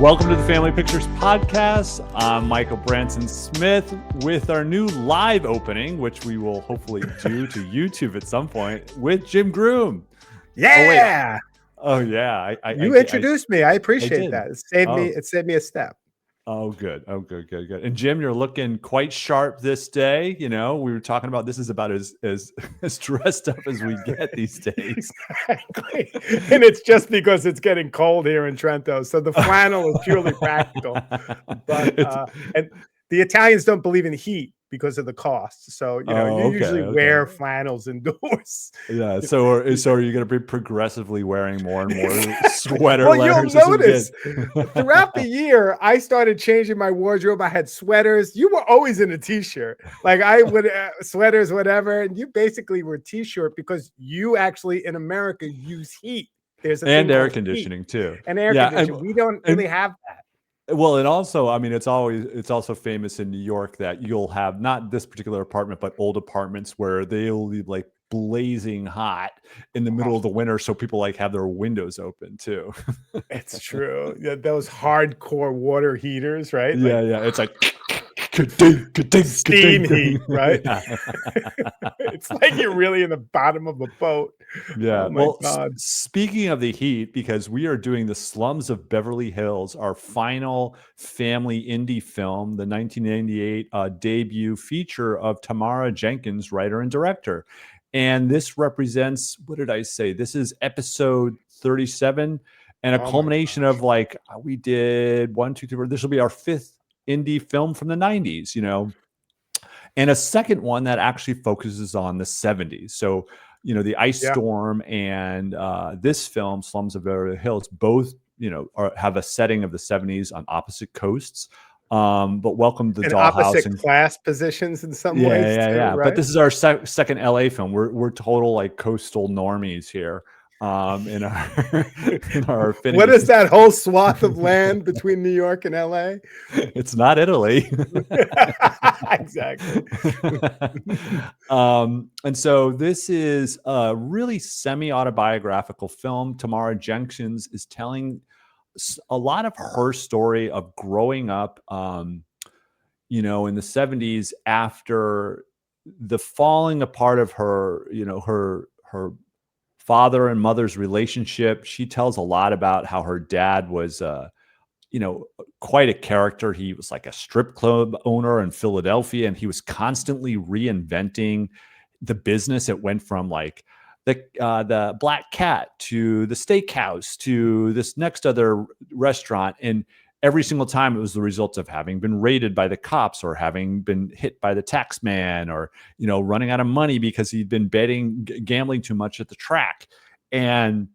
Welcome to the Family Pictures Podcast. I'm Michael Branson Smith with our new live opening, which we will hopefully do to YouTube at some point with Jim Groom. Yeah. Oh yeah. You introduced me. I appreciate did. that. It saved me a step. Oh, good. Oh, good. And Jim, you're looking quite sharp this day. You know, we were talking about this is about as dressed up as we get these days. Exactly. And it's just because it's getting cold here in Trento. So the flannel is purely practical. But and the Italians don't believe in heat because of the cost. So, you usually wear flannels indoors. Yeah. So are you going to be progressively wearing more and more sweater well, layers? You'll notice throughout the year, I started changing my wardrobe. I had sweaters. You were always in a t-shirt. Like I would sweaters, whatever. And you basically were t-shirt because you actually in America use heat. There's air conditioning too. And air conditioning. We don't really have that. Well, and also, I mean, it's also famous in New York that you'll have not this particular apartment, but old apartments where they'll be like blazing hot in the middle of the winter, so people like have their windows open too. It's true. Yeah, those hardcore water heaters, right? Yeah. It's like steam heat, right? Yeah. It's like you're really in the bottom of a boat. Yeah. Oh God. Speaking of the heat, because we are doing the Slums of Beverly Hills, our final family indie film, the 1998 debut feature of Tamara Jenkins, writer and director. And this represents, what did I say? This is episode 37 and a culmination of like, we did 1, 2, 3, 4. This will be our fifth indie film from the 90s, and a second one that actually focuses on the 70s. So, the Ice Storm and this film, Slums of Beverly Hills, both, have a setting of the 70s on opposite coasts. But welcome to Dollhouse opposite class positions in some ways. Yeah. Right? But this is our second LA film. We're total like coastal normies here. In our affinity. What is that whole swath of land between New York and LA? It's not Italy. Exactly. And so this is a really semi-autobiographical film. Tamara Jenkins is telling a lot of her story of growing up, in the 70s after the falling apart of her, her father and mother's relationship. She tells a lot about how her dad was, quite a character. He was like a strip club owner in Philadelphia, and he was constantly reinventing the business. It went from like the Black Cat to the steakhouse to this next other restaurant. And every single time it was the result of having been raided by the cops or having been hit by the tax man or, running out of money because he'd been gambling too much at the track. And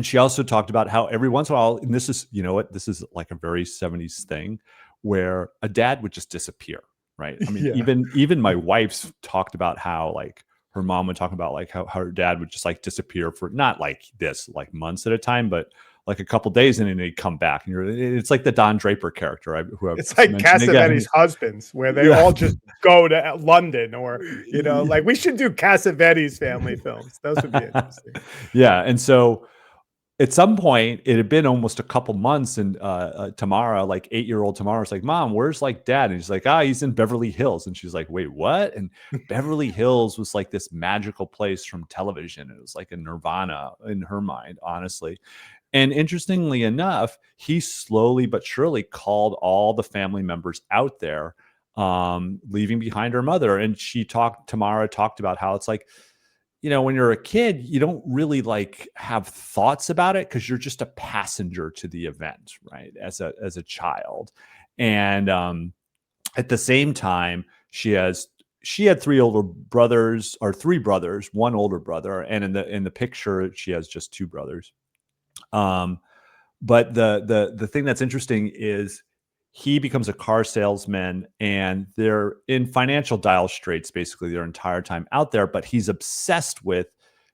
she also talked about how every once in a while, and this is, this is like a very 70s thing where a dad would just disappear. Right. I mean, even my wife's talked about how like her mom would talk about like how her dad would just like disappear for not like this, like months at a time, but like a couple days and then they'd come back. And it's like the Don Draper character. It's like Cassavetes' husbands where they all just go to London or, like we should do Cassavetes family films. Those would be interesting. Yeah. And so at some point it had been almost a couple months and Tamara, like 8-year-old Tamara was like, Mom, where's like dad? And he's like, he's in Beverly Hills. And she's like, wait, what? And Beverly Hills was like this magical place from television. It was like a nirvana in her mind, honestly. And interestingly enough, he slowly but surely called all the family members out there, leaving behind her mother. And Tamara talked about how it's like, when you're a kid, you don't really like have thoughts about it because you're just a passenger to the event, right? As a child. And at the same time, she had three brothers, one older brother, and in the picture she has just two brothers. But the thing that's interesting is he becomes a car salesman and they're in financial dire straits basically their entire time out there, but he's obsessed with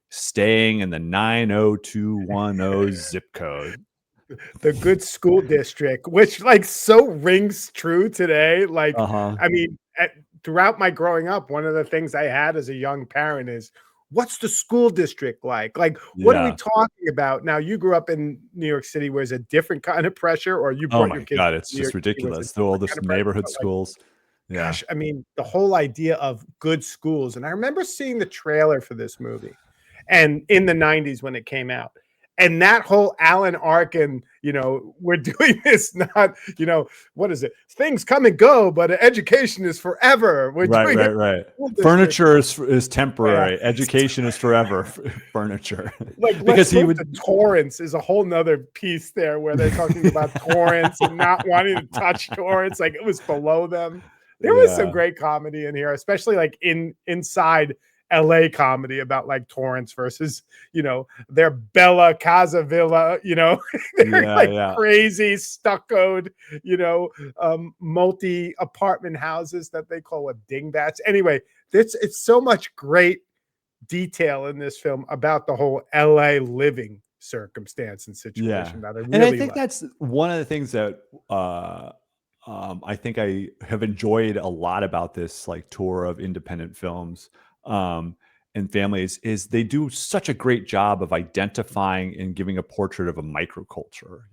staying in the 90210 zip code. The good school district, which like so rings true today. Like, I mean, throughout my growing up, one of the things I had as a young parent is what's the school district like? Like, what are we Yeah. talking about? Now, you grew up in New York City, where it's a different kind of pressure, or you Oh brought your my kids God, to it's New York just City, where it's a ridiculous. All different kind this of pressure, neighborhood but like, schools. Yeah. gosh, I mean, the whole idea of good schools. And I remember seeing the trailer for this movie and in the 90s when it came out. And that whole Alan Arkin, we're doing this, not, what is it? Things come and go, but education is forever. We're Right, doing it right, in right. the school district. Furniture is Yeah. temporary. Education is forever. Furniture. Like, Because let's he move would to torrents is a whole nother piece there, where they're talking about torrents and not wanting to touch torrents. Like, it was below them. There was some yeah. great comedy in here, especially like inside LA comedy about like torrents versus, their Bella Casa Villa, they're Yeah, like yeah. crazy stuccoed, multi apartment houses that they call dingbats. Anyway, it's so much great detail in this film about the whole LA living circumstance and Yeah. situation that I And I really think love. that's one of the things that I think I have enjoyed a lot about this like tour of independent films um, and families is they do such a great job of identifying and giving a portrait of a microculture,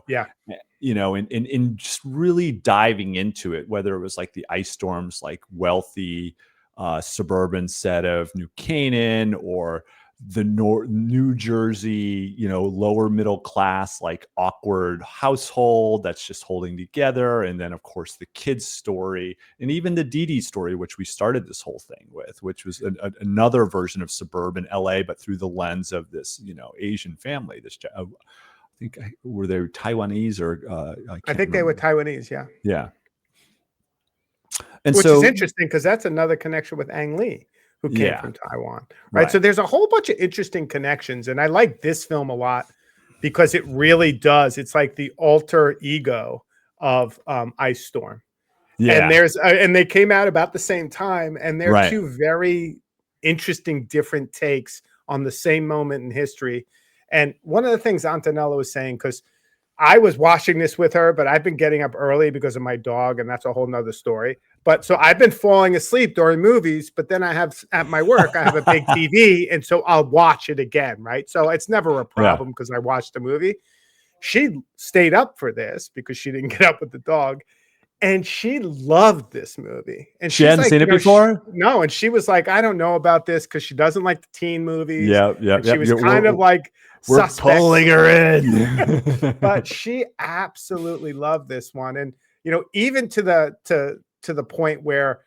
Yeah. and just really diving into it, whether it was like the ice storms, like wealthy suburban set of New Canaan, or the New Jersey, lower middle class, like awkward household that's just holding together. And then, of course, the kids' story, and even the Dee Dee story, which we started this whole thing with, which was another version of suburban LA, but through the lens of this, Asian family. I think, were they Taiwanese or I I can't think they were remember. Taiwanese. Yeah. Yeah. And Which is so, interesting because that's another connection with Ang Lee, who came yeah, from Taiwan. Right. So right. there's a whole bunch of interesting connections. And I like this film a lot because it really does. It's like the alter ego of Ice Storm. And Yeah, and they came out about the same time, and they're right. two very interesting, different takes on the same moment in history. And one of the things Antonella was saying, because I was watching this with her, but I've been getting up early because of my dog, and that's a whole nother story. But so I've been falling asleep during movies, but then I have at my work, I have a big TV, and so I'll watch it again, right? So it's never a Yeah. problem because I watched the movie. She stayed up for this because she didn't get up with the dog. And she loved this movie. And She she's hadn't like, seen it before? no. And she was like, I don't know about this because she doesn't like the teen movies. Yep, yep, And she yep. was kind of like We're suspect. pulling her in. But she absolutely loved this one. And, even to the point where,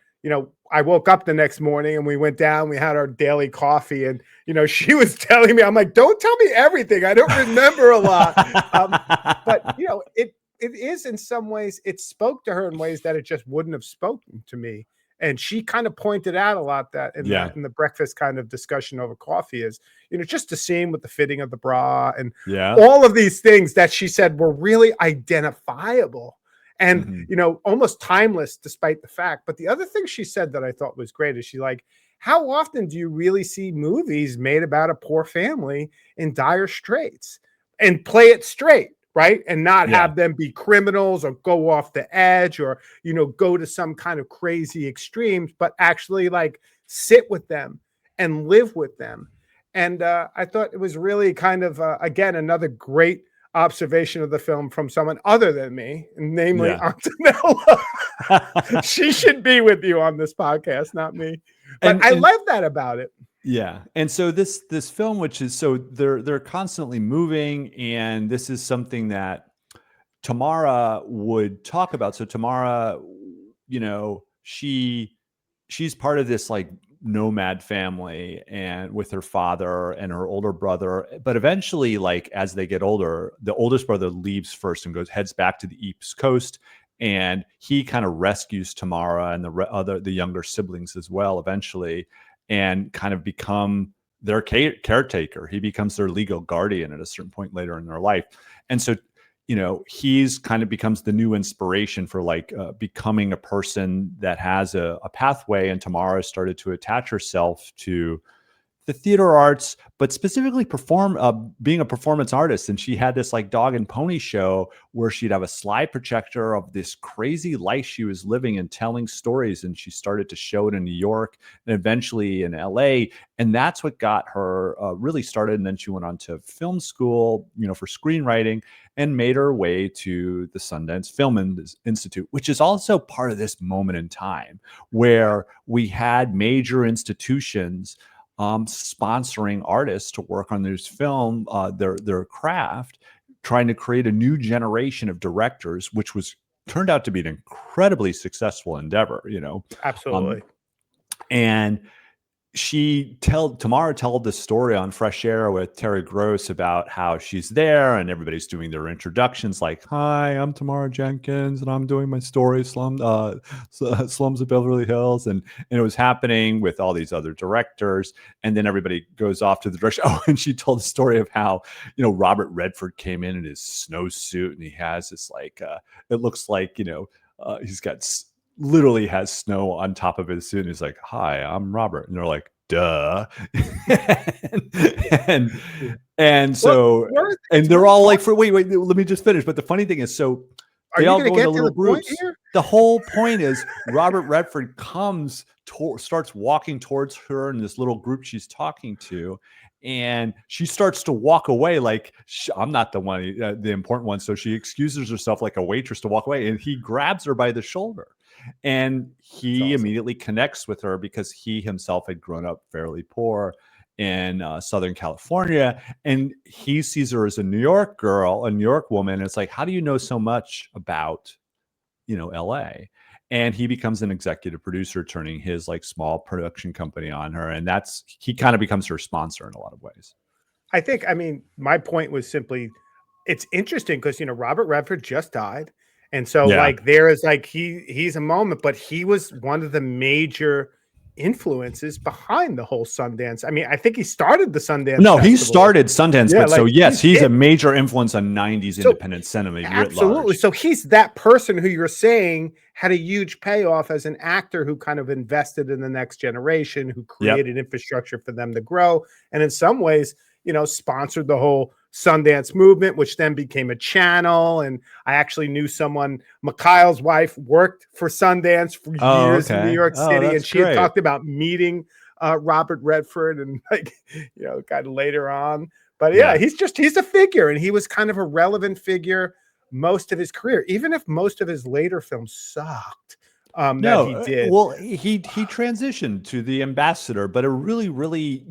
I woke up the next morning and we went down, we had our daily coffee, and, she was telling me, I'm like, don't tell me everything. I don't remember a lot. But, it is in some ways, it spoke to her in ways that it just wouldn't have spoken to me. And she kind of pointed out a lot that in Yeah. the breakfast kind of discussion over coffee is, just the scene with the fitting of the bra and Yeah. all of these things that she said were really identifiable and, Mhm. almost timeless despite the fact. But the other thing she said that I thought was great is how often do you really see movies made about a poor family in dire straits and play it straight? Right. And not Yeah. have them be criminals or go off the edge or, go to some kind of crazy extremes, but actually like sit with them and live with them. And I thought it was really kind of, again, another great observation of the film from someone other than me, namely Yeah. Antonella. She should be with you on this podcast, not me. But And I love that about it. yeah. And so this film, which is so they're constantly moving, and this is something that Tamara would talk about. So Tamara, she's part of this like nomad family and with her father and her older brother. But eventually, like as they get older, the oldest brother leaves first and heads back to the East Coast. And he kind of rescues Tamara and the younger siblings as well eventually, and kind of become their caretaker. He becomes their legal guardian at a certain point later in their life. And so he's kind of becomes the new inspiration for like becoming a person that has a pathway. And Tamara started to attach herself to the theater arts, but specifically being a performance artist. And she had this like dog and pony show where she'd have a slide projector of this crazy life she was living and telling stories. And she started to show it in New York and eventually in LA. And that's what got her really started. And then she went on to film school, for screenwriting, and made her way to the Sundance Film Institute, which is also part of this moment in time where we had major institutions sponsoring artists to work on this film, their craft, trying to create a new generation of directors, which turned out to be an incredibly successful endeavor, Absolutely. And Tamara told this story on Fresh Air with Terry Gross about how she's there and everybody's doing their introductions like, hi, I'm Tamara Jenkins and I'm doing my story, Slums of Beverly Hills. And it was happening with all these other directors. And then everybody goes off to the direction. Oh, and she told the story of how, Robert Redford came in his snowsuit and he has this like, it looks like, he's got literally has snow on top of his suit. And he's like, hi, I'm Robert. And they're like, duh. and so, and they're all like, wait, let me just finish. But the funny thing is, so they all go into little groups. The whole point is Robert Redford starts walking towards her in this little group she's talking to. And she starts to walk away like, I'm not the one, the important one. So she excuses herself like a waitress to walk away. And he grabs her by the shoulder. And he immediately connects with her because he himself had grown up fairly poor in Southern California. And he sees her as a New York girl, a New York woman. And it's like, how do you know so much about, LA? And he becomes an executive producer, turning his like small production company on her. And he kind of becomes her sponsor in a lot of ways. I mean, my point was simply, it's interesting because, Robert Redford just died. And so like, there is like, he's a moment, but he was one of the major influences behind the whole Sundance. I mean, I think he started the Sundance. No, Festival. He started Sundance, but so yes, he's a major influence on 90s independent cinema. Absolutely. So he's that person who you're saying had a huge payoff as an actor who kind of invested in the next generation, who created infrastructure for them to grow. And in some ways, sponsored the whole Sundance movement, which then became a channel. And I actually knew someone, Mikhail's wife worked for Sundance for years in New York City. And she had talked about meeting Robert Redford and like, kind of later on. But yeah, he's a figure, and he was kind of a relevant figure most of his career, even if most of his later films sucked. That he did. Well, he transitioned to The Ambassador, but a really, really,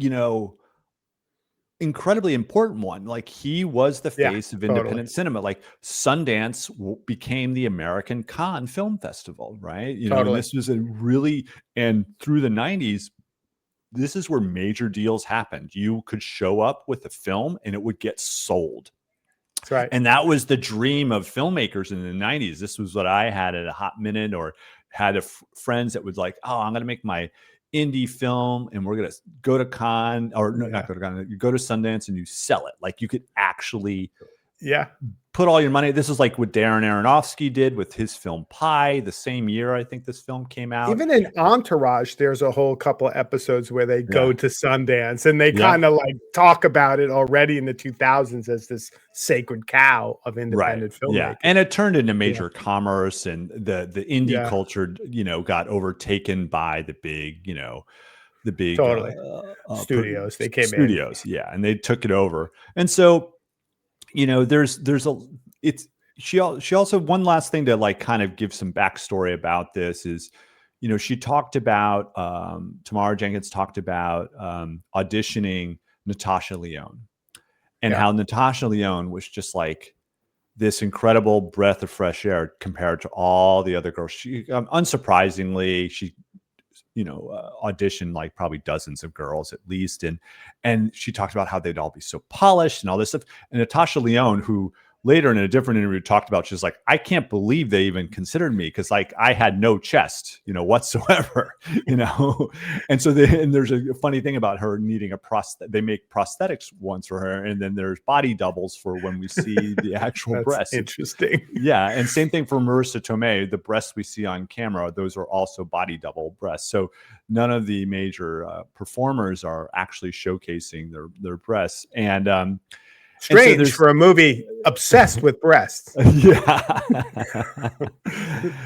incredibly important one. Like, he was the face of independent cinema. Like, Sundance became the American Cannes Film Festival, right? And this was and through the 90s, this is where major deals happened. You could show up with a film and it would get sold. That's right. And that was the dream of filmmakers in the 90s. This was what I had at a hot minute, or had friends that would like, oh, I'm going to make my indie film and we're going to go to Cannes, or not go to Cannes, you go to Sundance and you sell it. Like, you could actually put all your money. This is like what Darren Aronofsky did with his film Pi, the same year I think this film came out. Even in Entourage, there's a whole couple of episodes where they go to Sundance, and they kind of like talk about it already in the 2000s as this sacred cow of independent filmmaking. Yeah, and it turned into major commerce, and the indie culture, got overtaken by the big, studios. They came studios, and they took it over. And so, she also, one last thing to like kind of give some backstory about this is, she talked about, Tamara Jenkins talked about auditioning Natasha Lyonne, and how Natasha Lyonne was just like this incredible breath of fresh air compared to all the other girls. She, unsurprisingly, she auditioned like probably dozens of girls at least. And she talked about how they'd all be so polished and all this stuff. And Natasha Lyonne, who later in a different interview talked about, she's like, I can't believe they even considered me, because like I had no chest, whatsoever, and so and there's a funny thing about her needing a prosthetic. They make prosthetics once for her, and then there's body doubles for when we see the actual That's breasts. interesting. Yeah, and same thing for Marissa Tomei. The breasts we see on camera, those are also body double breasts. So none of the major performers are actually showcasing their breasts. And Strange for a movie obsessed with breasts. Yeah.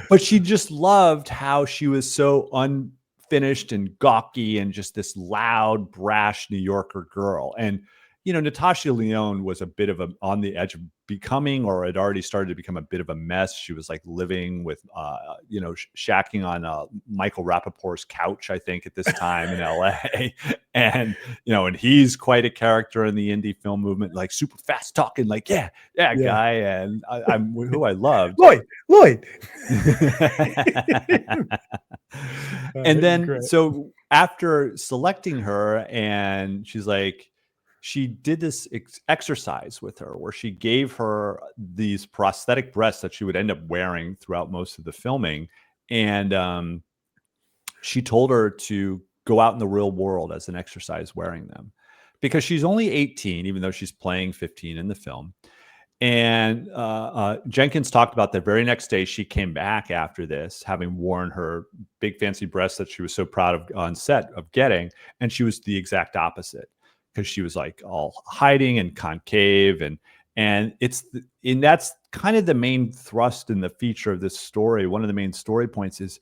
But she just loved how she was so unfinished and gawky and just this loud, brash New Yorker girl. And, Natasha Lyonne was a bit of on the edge of becoming, or had already started to become, a bit of a mess. She was like living with, shacking on Michael Rappaport's couch, I think, at this time in LA. And, and he's quite a character in the indie film movement, like super fast talking, like, yeah, guy. And I'm who I loved. Lloyd. And then, so after selecting her, and she's like, she did this exercise with her where she gave her these prosthetic breasts that she would end up wearing throughout most of the filming. And she told her to go out in the real world as an exercise wearing them, because she's only 18, even though she's playing 15 in the film. And Jenkins talked about the very next day she came back after this, having worn her big fancy breasts that she was so proud of on set of getting. And she was the exact opposite, because she was like all hiding and concave. And that's kind of the main thrust in the feature of this story. One of the main story points is,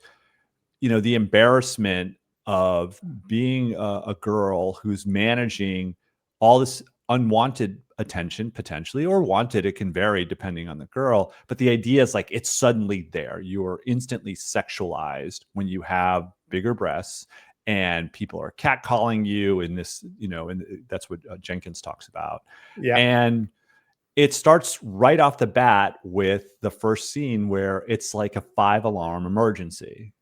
the embarrassment of being a girl who's managing all this unwanted attention, potentially, or wanted. It can vary depending on the girl. But the idea is like, it's suddenly there. You are instantly sexualized when you have bigger breasts, and people are catcalling you in this, and that's what Jenkins talks about. Yeah. And it starts right off the bat with the first scene where it's like a 5-alarm emergency.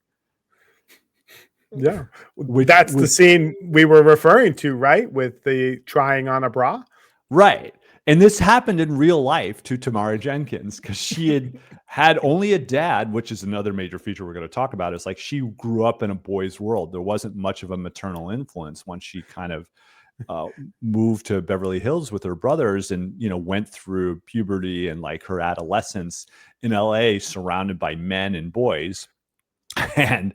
Yeah. That's the scene we were referring to, right? With the trying on a bra. Right. And this happened in real life to Tamara Jenkins, because she had only a dad, which is another major feature we're going to talk about. It's like she grew up in a boy's world. There wasn't much of a maternal influence once she kind of moved to Beverly Hills with her brothers, and, went through puberty and like her adolescence in LA, surrounded by men and boys. And,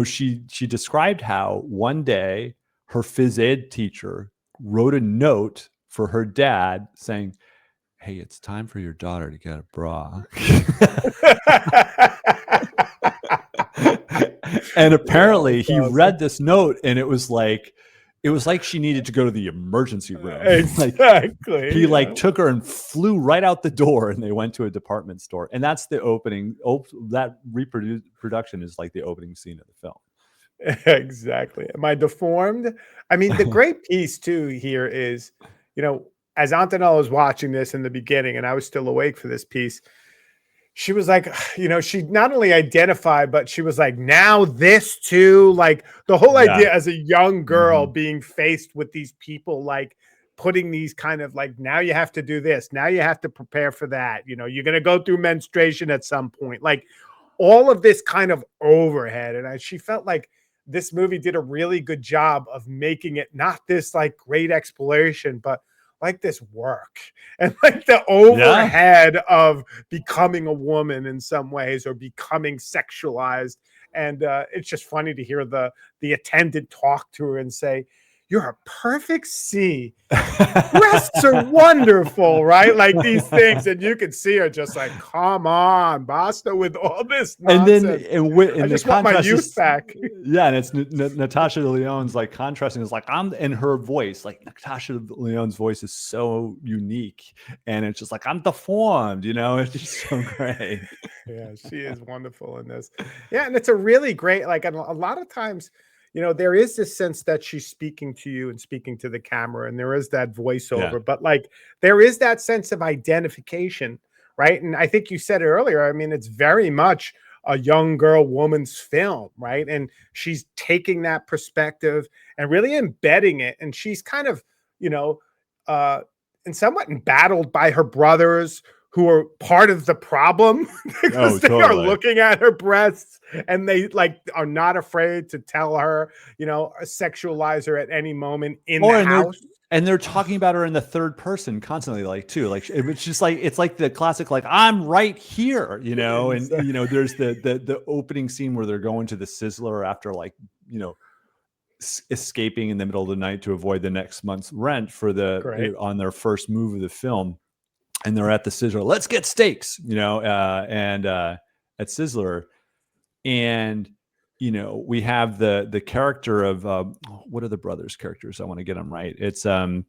she described how one day her phys ed teacher wrote a note for her dad saying, "Hey, it's time for your daughter to get a bra." And apparently he read this note, and it was like she needed to go to the emergency room. Exactly. He took her and flew right out the door, and they went to a department store. And that's the opening. That reproduction is like the opening scene of the film. Exactly. Am I deformed? I mean, the great piece too here is, as Antonella was watching this in the beginning, and I was still awake for this piece, she was like, she not only identified, but she was like, now this too, like the whole idea as a young girl being faced with these people, like putting these kind of like, now you have to do this, now you have to prepare for that, you're going to go through menstruation at some point, like all of this kind of overhead. And she felt like this movie did a really good job of making it not this like great exploration, but like this work, and like the overhead of becoming a woman in some ways, or becoming sexualized. And it's just funny to hear the attendant talk to her and say, "You're a perfect C. Breasts are wonderful," right? Like these things, and you can see her just like, "Come on, basta with all this nonsense." I just want my youth back. Yeah, and it's Natasha Lyonne's like contrasting is like, in her voice, like Natasha Lyonne's voice is so unique, and it's just like, I'm deformed, it's just so great. Yeah, she is wonderful in this. Yeah, and it's a really great, like a lot of times, there is this sense that she's speaking to you and speaking to the camera, and there is that voiceover, but like there is that sense of identification, right? And I think you said it earlier. I mean, it's very much a young girl woman's film, right? And she's taking that perspective and really embedding it. And she's kind of, and somewhat embattled by her brothers, who are part of the problem because they are looking at her breasts and they like are not afraid to tell her, sexualize her at any moment in the house. And they're talking about her in the third person constantly, like too. Like it's just like it's like the classic, like I'm right here, and there's the opening scene where they're going to the Sizzler after escaping in the middle of the night to avoid the next month's rent on their first move of the film. And they're at the Sizzler. Let's get steaks, and at Sizzler. And, we have the character of what are the brothers' characters? I want to get them right. It's because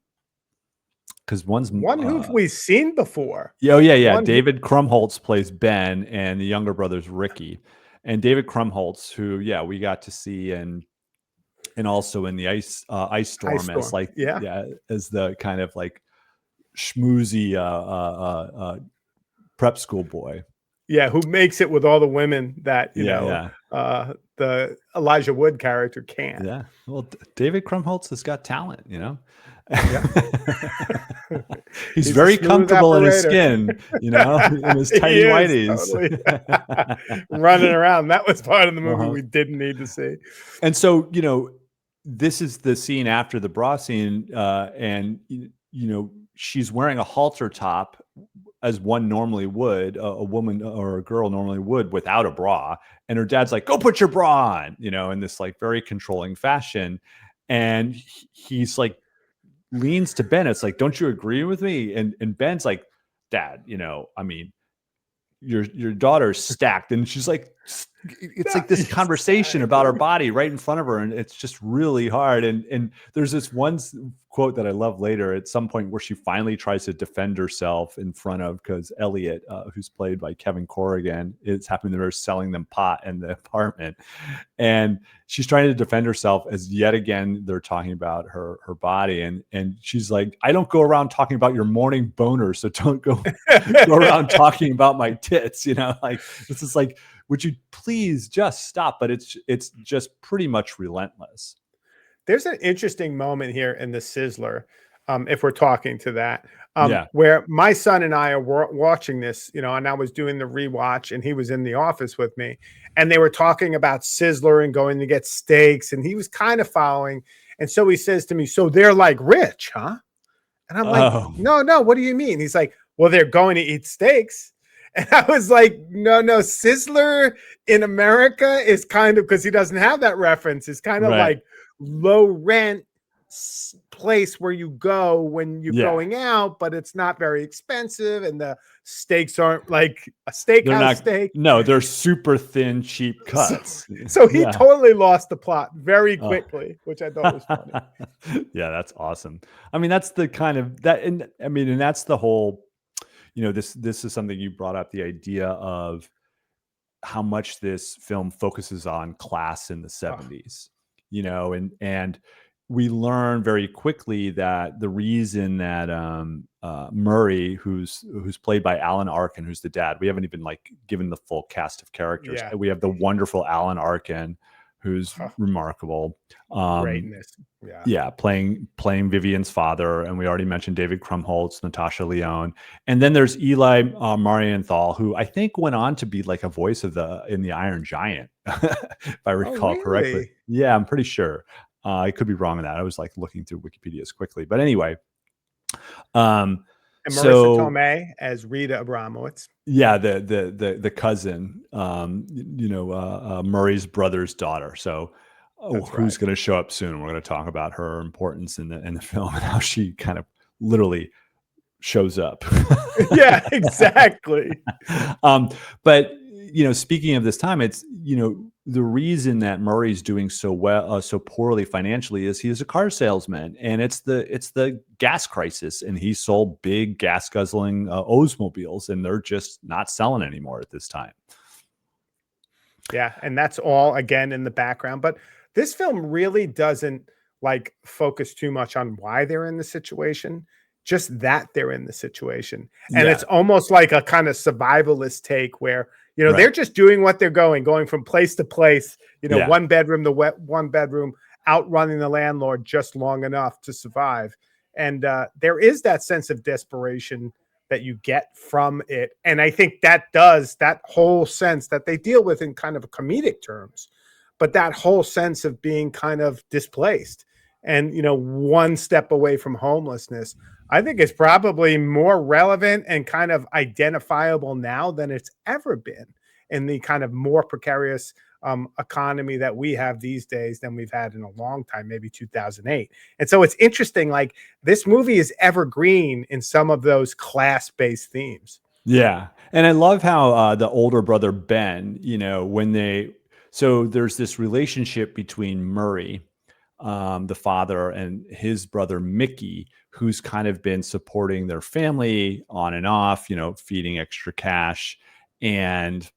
one's one who we've seen before. Yeah. David Krumholtz plays Ben, and the younger brother's Ricky. And David Krumholtz, who we got to see and also in the Ice Storm as as the kind of like schmoozy prep school boy, who makes it with all the women that the Elijah Wood character can't. Well, David Krumholtz has got talent, he's very comfortable in his skin, in his tiny whities, totally. Running around. That was part of the movie we didn't need to see. And so this is the scene after the bra scene, and she's wearing a halter top as one normally would, a woman or a girl normally would without a bra. And her dad's like, go put your bra on, in this like very controlling fashion. And he's like, leans to Ben. It's like, don't you agree with me? And Ben's like, Dad, I mean, your daughter's stacked. And she's like, it's like this conversation about her body right in front of her. And it's just really hard. And there's this one quote that I love later at some point where she finally tries to defend herself in front of, because Elliot, who's played by Kevin Corrigan, it's happening to her selling them pot in the apartment. And she's trying to defend herself as yet again, they're talking about her body. And she's like, I don't go around talking about your morning boner. So don't go around talking about my tits, like, this is like, would you please just stop? But it's just pretty much relentless. There's an interesting moment here in the Sizzler, if we're talking to that, where my son and I are watching this, and I was doing the rewatch and he was in the office with me and they were talking about Sizzler and going to get steaks and he was kind of following. And so he says to me, so they're like rich, huh? And I'm like, no, what do you mean? He's like, well, they're going to eat steaks. And I was like, no, Sizzler in America is kind of, because he doesn't have that reference, is kind of like low rent place where you go when you're going out, but it's not very expensive. And the steaks aren't like a steakhouse steak. No, they're super thin, cheap cuts. So he totally lost the plot very quickly, which I thought was funny. Yeah, that's awesome. I mean, that's the kind of that. And I mean, and that's the whole, this is something you brought up, the idea of how much this film focuses on class in the 70s, and we learn very quickly that the reason that Murray, who's played by Alan Arkin, who's the dad, we haven't even like given the full cast of characters. We have the wonderful Alan Arkin, who's remarkable. Greatness. Playing Vivian's father, and we already mentioned David Krumholtz, Natasha Lyonne, and then there's Eli Marienthal, who I think went on to be like a voice in the Iron Giant, if I recall correctly. Yeah, I'm pretty sure. I could be wrong on that. I was like looking through Wikipedia's quickly, but anyway. And Marissa Tomei as Rita Abramowitz. Yeah, the cousin, Murray's brother's daughter. So who's going to show up soon? We're going to talk about her importance in the film and how she kind of literally shows up. Yeah, exactly. But speaking of this time, it's the reason that Murray's doing so well, so poorly financially, is he's a car salesman, and it's the gas crisis, and he sold big gas guzzling Oldsmobiles, and they're just not selling anymore at this time. Yeah, and that's all again in the background, but this film really doesn't like focus too much on why they're in the situation, just that they're in the situation. And it's almost like a kind of survivalist take where, they're just doing what they're going from place to place, one bedroom to one bedroom, outrunning the landlord just long enough to survive. And there is that sense of desperation that you get from it. And I think that whole sense that they deal with in kind of comedic terms, but that whole sense of being kind of displaced and, one step away from homelessness, I think is probably more relevant and kind of identifiable now than it's ever been in the kind of more precarious economy that we have these days than we've had in a long time, maybe 2008. And so it's interesting, like this movie is evergreen in some of those class-based themes. Yeah. And I love how the older brother Ben, so there's this relationship between Murray, the father, and his brother Mickey, who's kind of been supporting their family on and off, feeding extra cash. And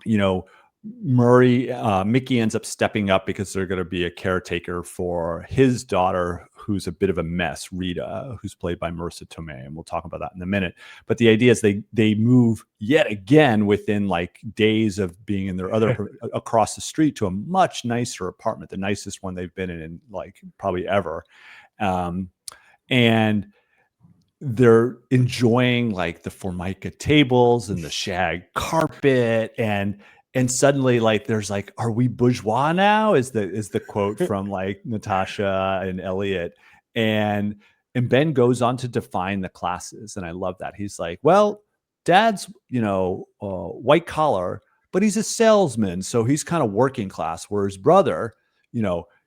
you know, Mickey ends up stepping up because they're going to be a caretaker for his daughter, who's a bit of a mess, Rita, who's played by Marissa Tomei, and we'll talk about that in a minute. But the idea is they move yet again within like days of being in their other across the street to a much nicer apartment, the nicest one they've been in like probably ever, and they're enjoying like the Formica tables and the shag carpet, and suddenly like there's like, are we bourgeois now, is the quote from like Natasha and Elliot, and Ben goes on to define the classes, and I love that. He's like, well, dad's white collar, but he's a salesman, so he's kind of working class, where his brother,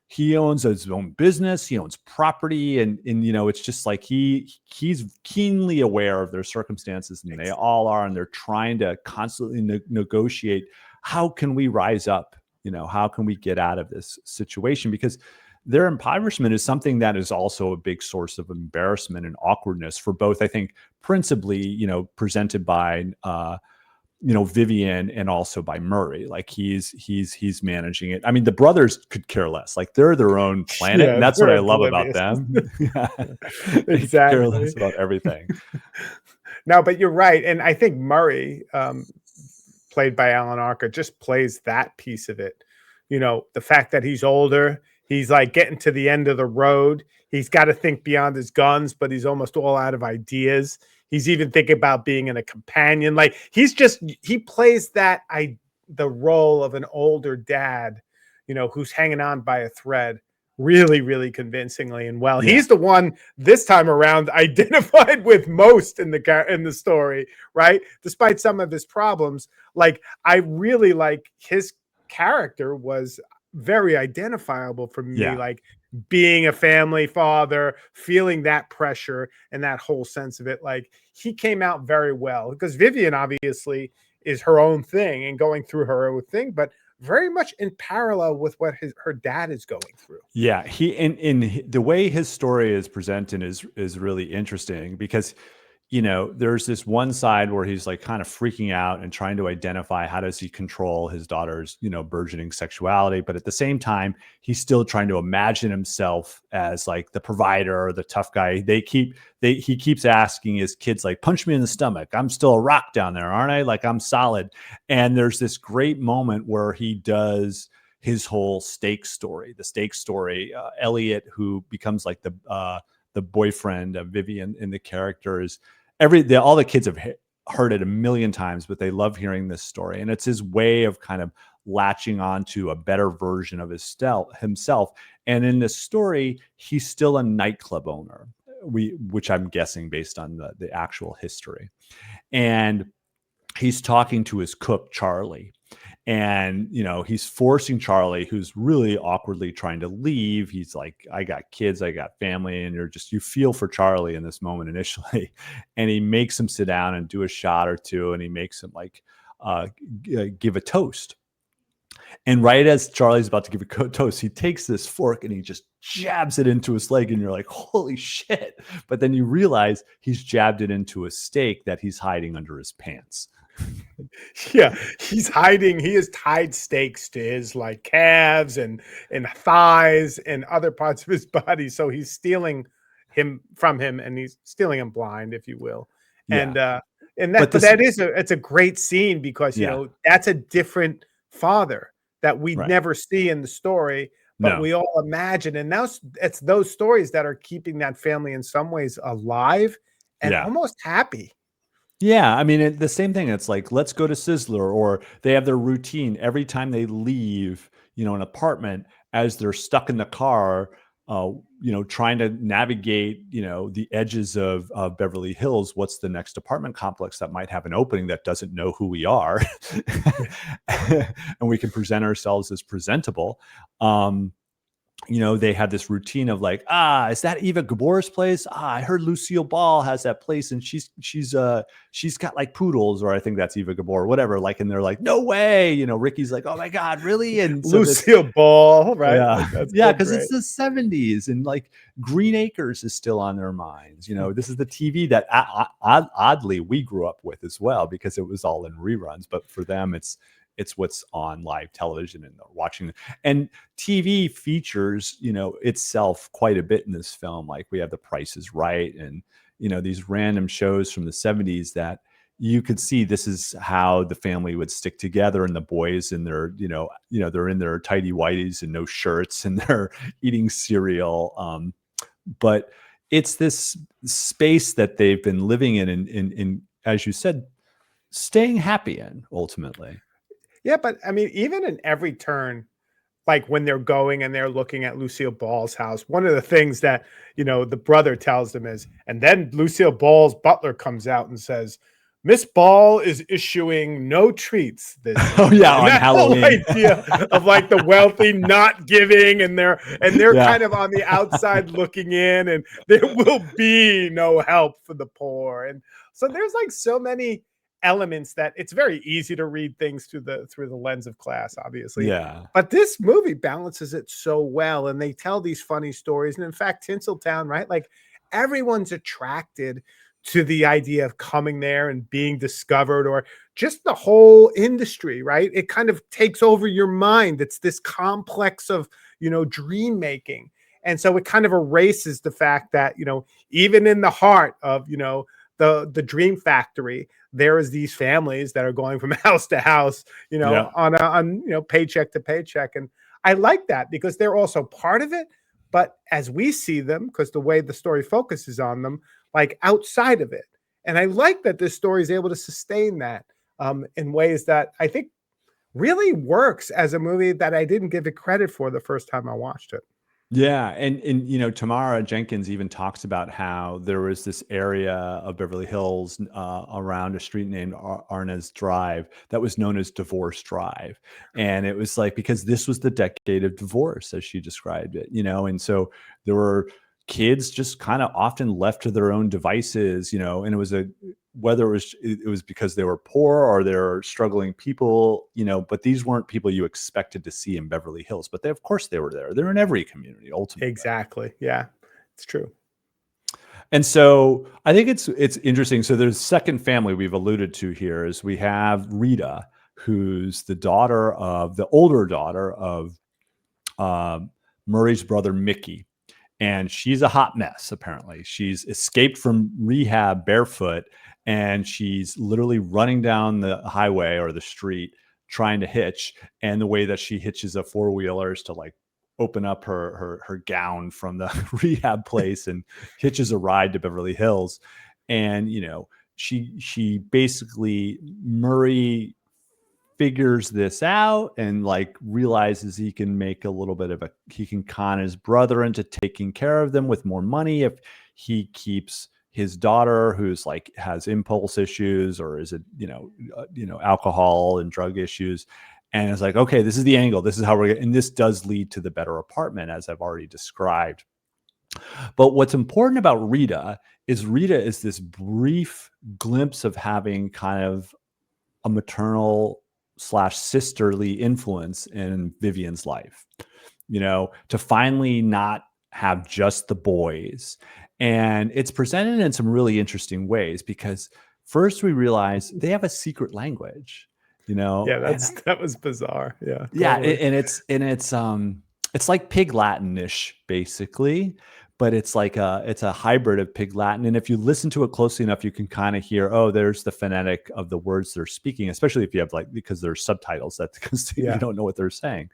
he owns his own business, he owns property, and it's just like he's keenly aware of their circumstances, and they all are, and they're trying to constantly negotiate, how can we rise up, how can we get out of this situation, because their impoverishment is something that is also a big source of embarrassment and awkwardness for both, I think, principally presented by Vivian, and also by Murray. Like he's managing it. I mean, the brothers could care less. Like they're their own planet, and that's what I love about them. Exactly. Care less about everything. No, but you're right, and I think Murray, played by Alan Arkin, just plays that piece of it. The fact that he's older, he's like getting to the end of the road. He's got to think beyond his guns, but he's almost all out of ideas. He's even thinking about being a companion. Like he plays the role of an older dad, who's hanging on by a thread really, really convincingly and well. Yeah. He's the one this time around identified with most in the story, right? Despite some of his problems. Like I really like his character was very identifiable for me. Yeah. Like being a family father, feeling that pressure and that whole sense of it. Like he came out very well, because Vivian obviously is her own thing and going through her own thing, but very much in parallel with what her dad is going through. Yeah, he in the way his story is presented is really interesting, because there's this one side where he's like kind of freaking out and trying to identify how does he control his daughter's, burgeoning sexuality. But at the same time, he's still trying to imagine himself as like the provider or the tough guy. He keeps asking his kids, like, punch me in the stomach. I'm still a rock down there, aren't I? Like I'm solid. And there's this great moment where he does his whole stake story, Elliot, who becomes like the boyfriend of Vivian in the characters. All the kids have heard it a million times, but they love hearing this story. And it's his way of kind of latching on to a better version of himself. And in this story, he's still a nightclub owner, which I'm guessing based on the actual history. And he's talking to his cook, Charlie. And, he's forcing Charlie, who's really awkwardly trying to leave. He's like, I got kids, I got family. And you feel for Charlie in this moment initially. And he makes him sit down and do a shot or two. And he makes him like give a toast. And right as Charlie's about to give a toast, he takes this fork and he just jabs it into his leg. And you're like, holy shit. But then you realize he's jabbed it into a steak that he's hiding under his pants. Yeah, he has tied stakes to his like calves and thighs and other parts of his body. So he's stealing him from him, and he's stealing him blind, if you will. Yeah. It's a great scene, because that's a different father that we never see in the story, but we all imagine. And now it's those stories that are keeping that family in some ways alive and almost happy. Yeah, I mean, the same thing. It's like, let's go to Sizzler, or they have their routine every time they leave, an apartment, as they're stuck in the car, trying to navigate, the edges of Beverly Hills. What's the next apartment complex that might have an opening that doesn't know who we are, and we can present ourselves as presentable. Um, they had this routine of like, is that Eva Gabor's place? I heard Lucille Ball has that place, and she's got like poodles, or I think that's Eva Gabor, or whatever. Like, and they're like, no way. Ricky's like, oh my God, really? And so this, Lucille Ball, right? yeah, Like, that's yeah, so because it's great. the 70s, and like Green Acres is still on their minds. This is the TV that oddly we grew up with as well, because it was all in reruns. But for them, it's what's on live television, and they're watching. And TV features, itself quite a bit in this film. Like, we have The Price is Right, and these random shows from the 70s that you could see this is how the family would stick together, and the boys in their, they're in their tidy whities and no shirts, and they're eating cereal. But it's this space that they've been living in, as you said, staying happy in, ultimately. Yeah, but I mean, even in every turn, like when they're going and they're looking at Lucille Ball's house, one of the things that, the brother tells them is, and then Lucille Ball's butler comes out and says, Miss Ball is issuing no treats this Oh evening. yeah, And on that whole Halloween. idea of like the wealthy not giving, and they're Yeah. kind of on the outside looking in, and there will be no help for the poor. And so there's like so many elements that it's very easy to read things through the lens of class, obviously. Yeah. But this movie balances it so well, and they tell these funny stories. And in fact, Tinseltown, right? Like, everyone's attracted to the idea of coming there and being discovered, or just the whole industry, right? It kind of takes over your mind. It's this complex of, dream making. And so it kind of erases the fact that, even in the heart of, the dream factory, there is these families that are going from house to house, Yeah. on paycheck to paycheck. And I like that because they're also part of it. But as we see them, because the way the story focuses on them, like outside of it. And I like that this story is able to sustain that in ways that I think really works as a movie that I didn't give it credit for the first time I watched it. Yeah, and Tamara Jenkins even talks about how there was this area of Beverly Hills, around a street named Arnaz Drive, that was known as Divorce Drive, and it was like, because this was the decade of divorce, as she described it, and so there were kids just kind of often left to their own devices, and it was whether it was because they were poor or they're struggling people, but these weren't people you expected to see in Beverly Hills. But of course they were there. They're in every community, ultimately. Exactly. Yeah, it's true. And so I think it's interesting. So there's second family we've alluded to here is we have Rita, who's the older daughter of Murray's brother Mickey. And she's a hot mess, apparently. She's escaped from rehab barefoot, and she's literally running down the highway or the street trying to hitch. And the way that she hitches a four-wheeler is to like open up her gown from the rehab place and hitches a ride to Beverly Hills. And she basically, Murray figures this out and like realizes he can make a little bit of he can con his brother into taking care of them with more money if he keeps his daughter, who's like has impulse issues, or is it alcohol and drug issues. And it's like, okay, this is the angle, this is how and this does lead to the better apartment, as I've already described. But what's important about Rita is this brief glimpse of having kind of a maternal slash sisterly influence in Vivian's life, to finally not have just the boys. And it's presented in some really interesting ways, because first we realize they have a secret language, Yeah, and that was bizarre. Yeah, yeah, totally. it's like Pig Latin-ish, basically, but it's a hybrid of Pig Latin. And if you listen to it closely enough, you can kind of hear, oh, there's the phonetic of the words they're speaking, especially if you have because there's subtitles, that because you Yeah. don't know what they're saying.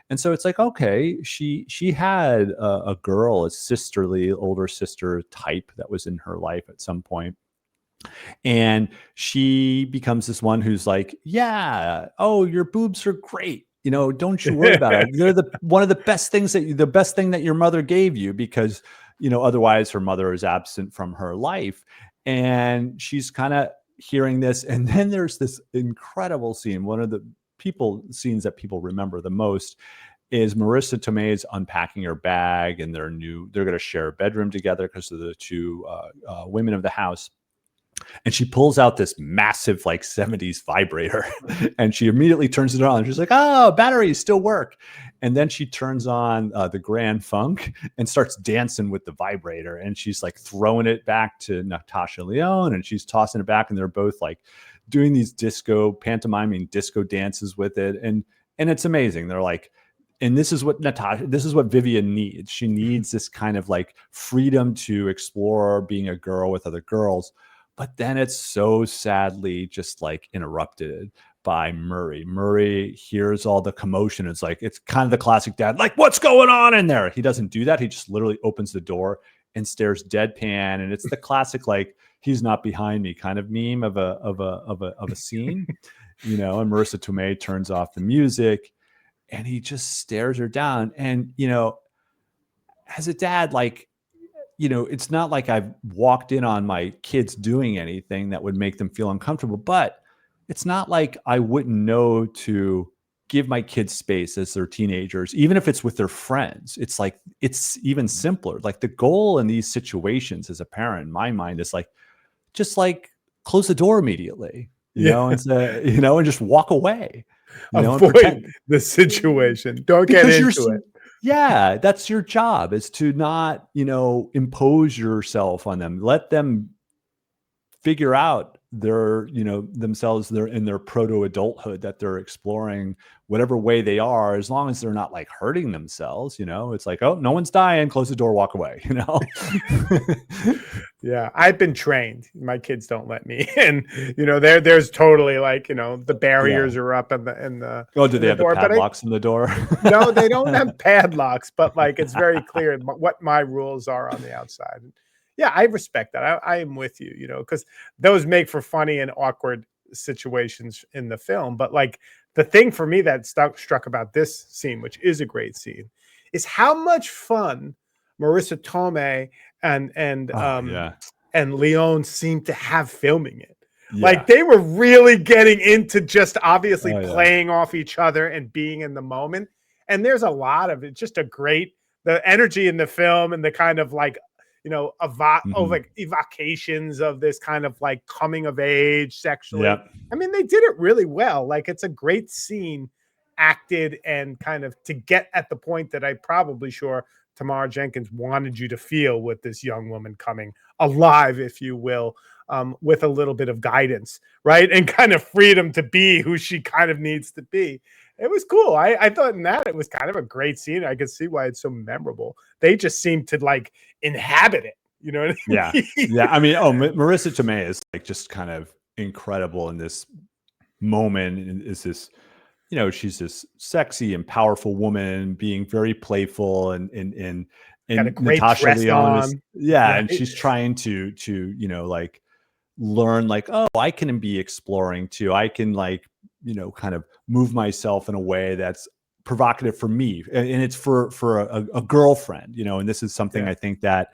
And so it's like, okay, she had a girl, a sisterly older sister type that was in her life at some point. And she becomes this one who's like, yeah, oh, your boobs are great. Don't you worry about it. They're one of the best things the best thing that your mother gave you, because, otherwise her mother is absent from her life. And she's kind of hearing this. And then there's this incredible scene. One of the scenes that people remember the most is Marissa Tomei's unpacking her bag, and they're going to share a bedroom together because of the two women of the house. And she pulls out this massive, like, 70s vibrator, and she immediately turns it on. And she's like, oh, batteries still work. And then she turns on the Grand Funk and starts dancing with the vibrator. And she's like throwing it back to Natasha Lyonne, and she's tossing it back. And they're both like doing these pantomiming disco dances with it. And it's amazing. They're like, and this is what Vivian needs. She needs this kind of like freedom to explore being a girl with other girls. But then it's so sadly just like interrupted by Murray. Murray hears all the commotion. It's kind of the classic dad, like, what's going on in there? He doesn't do that. He just literally opens the door and stares deadpan. And it's the classic, like, he's not behind me kind of meme of a scene, and Marissa Tomei turns off the music and he just stares her down. And, as a dad, like, it's not like I've walked in on my kids doing anything that would make them feel uncomfortable, but it's not like I wouldn't know to give my kids space as they're teenagers, even if it's with their friends. It's like, it's even simpler. Like, the goal in these situations as a parent, in my mind, is like, just like close the door immediately, and say, and just walk away, and avoid the situation. Don't get into it. Yeah, that's your job, is to not, impose yourself on them. Let them figure out themselves. They're in their proto-adulthood, that they're exploring whatever way they are, as long as they're not like hurting themselves. It's like, oh, no one's dying, close the door, walk away. Yeah, I've been trained. My kids don't let me in. There's totally like, the barriers are up and the oh, do they have the padlocks in the door? No, they don't have padlocks, but like, it's very clear what my rules are on the outside. Yeah, I respect that. I am with you, because those make for funny and awkward situations in the film. But like, the thing for me that struck about this scene, which is a great scene, is how much fun Marissa Tomei and Leon seemed to have filming it. Yeah. Like, they were really getting into just obviously playing off each other and being in the moment. And there's a lot of it, just the energy in the film, and the kind of like, like evocations of this kind of like coming of age sexually. Yeah. I mean, they did it really well. Like, it's a great scene, acted, and kind of to get at the point that I'm probably sure Tamara Jenkins wanted you to feel with this young woman coming alive, if you will, with a little bit of guidance, right? And kind of freedom to be who she kind of needs to be. It was cool. I thought in that it was kind of a great scene. I could see why it's so memorable. They just seemed to like inhabit it. You know what I mean? Yeah. Yeah. I mean, Marissa Tomei is like just kind of incredible in this moment. And is this, she's this sexy and powerful woman being very playful, and got a great Natasha Lyonne is, and she's trying to like learn, like, oh, I can be exploring too. I can like, kind of move myself in a way that's provocative for me, and it's for a girlfriend, and this is something I think that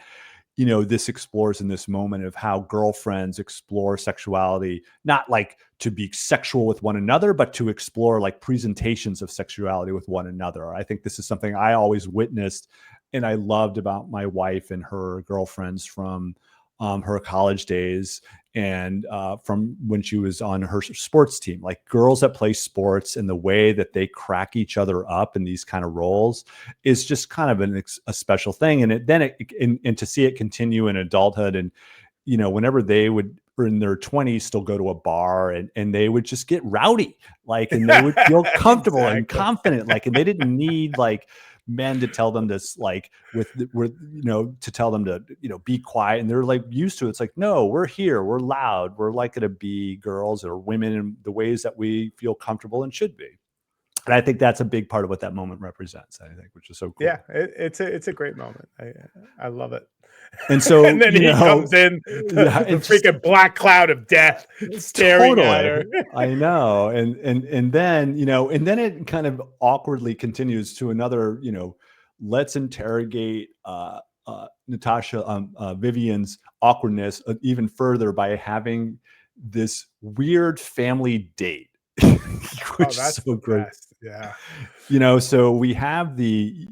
this explores in this moment of how girlfriends explore sexuality, not like to be sexual with one another, but to explore like presentations of sexuality with one another. I think this is something I always witnessed and I loved about my wife and her girlfriends from her college days, and from when she was on her sports team. Like, girls that play sports and the way that they crack each other up in these kind of roles is just kind of a special thing. And and to see it continue in adulthood, and whenever they would, or in their 20s, still go to a bar, and they would just get rowdy, like, and they would feel comfortable and confident, like, and they didn't need like men to tell them this, like, to tell them to, be quiet. And they're like used to it. It's like, no, we're here. We're loud. We're like to be girls or women in the ways that we feel comfortable and should be. And I think that's a big part of what that moment represents, I think, which is so Yeah, cool. it's a great moment. I love it. And And so, then he comes in, yeah, the and just freaking black cloud of death staring at totally. her. I know. And then, and then it kind of awkwardly continues to another, let's interrogate Natasha Vivian's awkwardness even further by having this weird family date, Oh, which is that's so the great. best. Yeah. So we have the,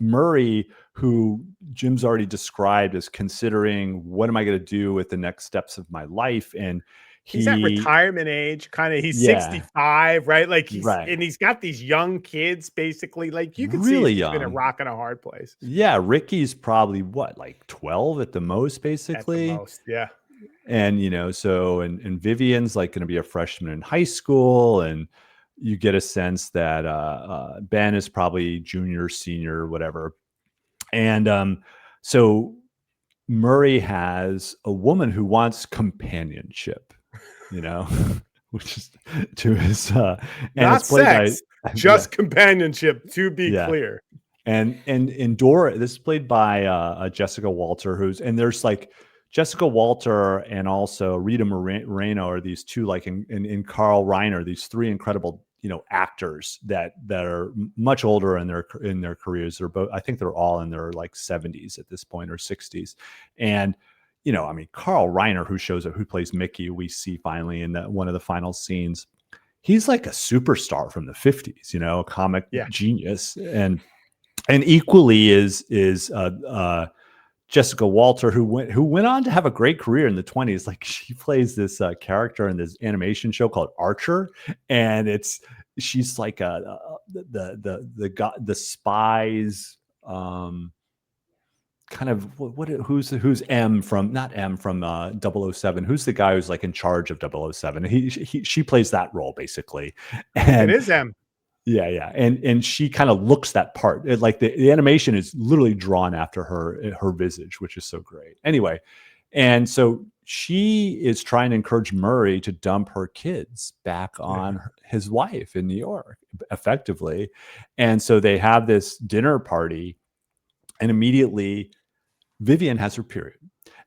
Murray, who Jim's already described as considering, what am I going to do with the next steps of my life? And He's at he, retirement age, kinda. He's yeah, 65, right? Like, right. he's got these young kids, basically. Like, you could see Really he's between a young. rock and a hard place Yeah. Ricky's probably what, like 12 at the most, at the basically. most. Yeah. And, and Vivian's like going to be a freshman in high school. And you get a sense that Ben is probably junior, senior, whatever. And so Murray has a woman who wants companionship, you know, which is to his and it's Not played by sex, yeah, just companionship, to be yeah. clear. And Dora, this is played by Jessica Walter, and there's like Jessica Walter and also Rita Moreno are these two, like in Carl Reiner, these three incredible actors that are much older in their careers. They're both, I think they're all in their like 70s at this point, or 60s. And I mean, Carl Reiner, who plays Mickey, we see finally in one of the final scenes. He's like a superstar from the 50s, a comic Yeah. genius. And equally is Jessica Walter, who went on to have a great career in the 20s. Like, she plays this character in this animation show called Archer, and she's like the spies, kind of who's M from, not M from 007, who's the guy who's like in charge of 007. She plays that role basically. I think it And is M. yeah. And she kind of looks that part. Like the animation is literally drawn after her visage, which is so great. Anyway, and so she is trying to encourage Murray to dump her kids back on his wife in New York, effectively. And so they have this dinner party, and immediately Vivian has her period.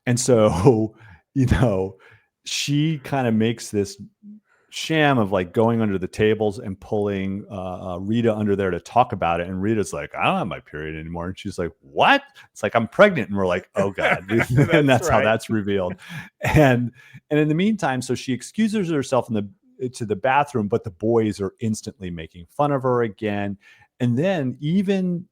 And so, she kind of makes this sham of like going under the tables and pulling Rita under there to talk about it. And Rita's like, I don't have my period anymore. And she's like, what? It's like, I'm pregnant. And we're like, oh God. And that's right. How that's revealed. And in the meantime, so she excuses herself to the bathroom, but the boys are instantly making fun of her again. And then even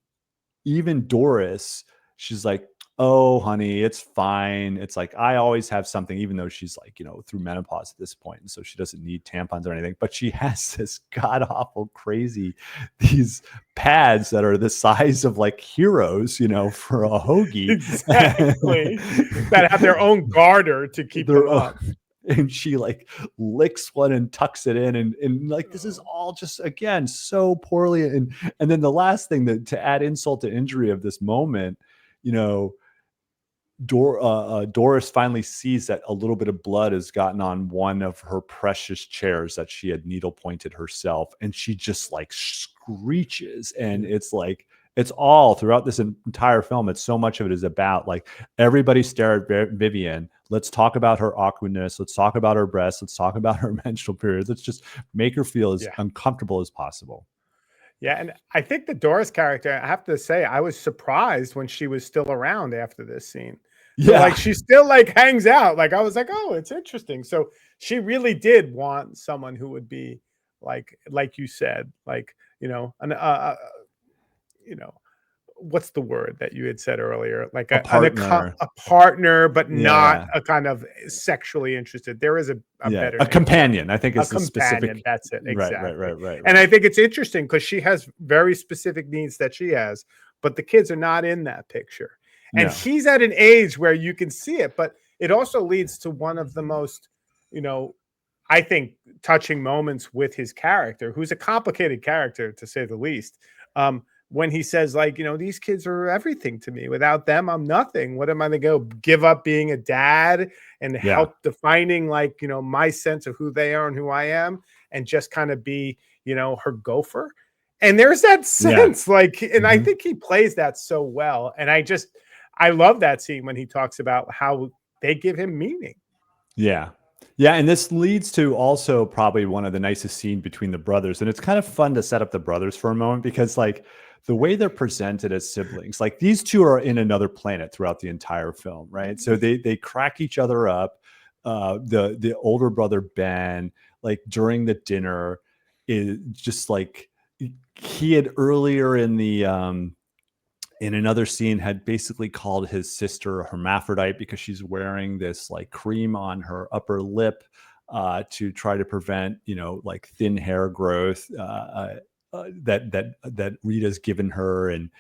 Doris, she's like, oh, honey, it's fine. It's like, I always have something, even though she's like, through menopause at this point. And so she doesn't need tampons or anything, but she has this god awful crazy, these pads that are the size of like heroes, for a hoagie. Exactly. That have their own garter to keep them up. And she like licks one and tucks it in, and like, this is all just, again, so poorly. And then the last thing, that to add insult to injury of this moment, Doris finally sees that a little bit of blood has gotten on one of her precious chairs that she had needle pointed herself, and she just like screeches. And it's like, it's all throughout this entire film. It's so much of it is about like, everybody stare at Vivian. Let's talk about her awkwardness. Let's talk about her breasts. Let's talk about her menstrual periods. Let's just make her feel as uncomfortable as possible. Yeah, and I think the Doris character, I have to say, I was surprised when she was still around after this scene. So, like, she still like hangs out. Like, I was like, oh, it's interesting. So she really did want someone who would be like you said, like, what's the word that you had said earlier? Like a partner, a partner, but not a kind of sexually interested. There is a better a companion. I think it's a specific. That's it. Exactly. Right. And I think it's interesting because she has very specific needs that she has, but the kids are not in that picture. And he's at an age where you can see it, but it also leads to one of the most, I think, touching moments with his character, who's a complicated character to say the least. When he says, like, these kids are everything to me. Without them, I'm nothing. What am I going to go give up being a dad and help defining, like, my sense of who they are and who I am, and just kind of be, her gopher. And there's that sense, like, and I Mhm. think he plays that so well. And I love that scene when he talks about how they give him meaning. Yeah. Yeah, and this leads to also probably one of the nicest scene between the brothers, and it's kind of fun to set up the brothers for a moment because, like, the way they're presented as siblings, like these two are in another planet throughout the entire film, right? So they crack each other up. The older brother Ben, like during the dinner, is just like he had earlier in another scene had basically called his sister a hermaphrodite because she's wearing this like cream on her upper lip to try to prevent, like thin hair growth that Rita's given her. And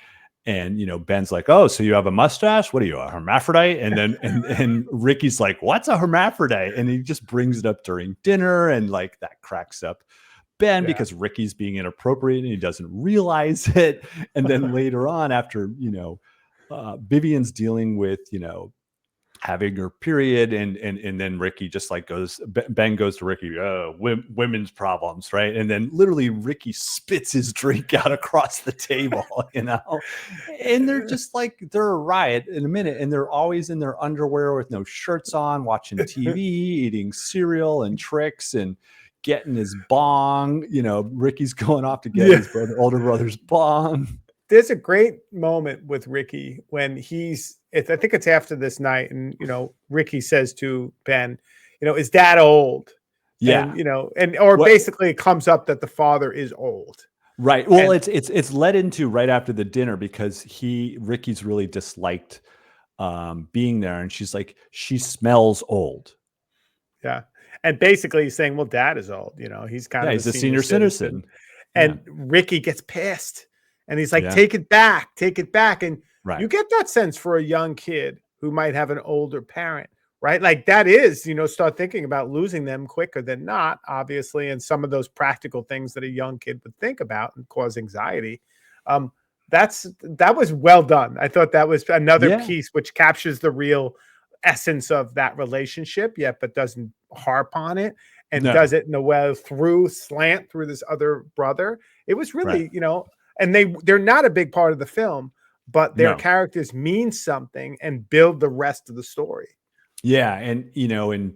Ben's like, oh, so you have a mustache? What are you, a hermaphrodite? And then and Ricky's like, what's a hermaphrodite? And he just brings it up during dinner, and like that cracks up Ben Yeah. because Ricky's being inappropriate and he doesn't realize it. And then later on, after Vivian's dealing with having her period, and then Ricky just like Ben goes to Ricky, women's problems, right? And then literally Ricky spits his drink out across the table, and they're just like, they're a riot in a minute, and they're always in their underwear with no shirts on, watching TV, eating cereal and tricks, and getting his bong. Ricky's going off to get his older brother's bong. There's a great moment with Ricky when I think it's after this night, and Ricky says to Ben, is Dad old? Yeah. Or basically it comes up that the father is old. Right. Well, it's led into right after the dinner because Ricky's really disliked being there, and she's like, she smells old. Yeah. And basically he's saying, well, Dad is old, he's kind of he's a senior citizen. And Ricky gets pissed and he's like, take it back. And you get that sense for a young kid who might have an older parent, right? Like that is, start thinking about losing them quicker than not, obviously. And some of those practical things that a young kid would think about and cause anxiety. That was well done. I thought that was another piece which captures the real essence of that relationship, but doesn't harp on it and does it in a way slant through this other brother. It was really, and they're not a big part of the film, but their characters mean something and build the rest of the story. Yeah. And, and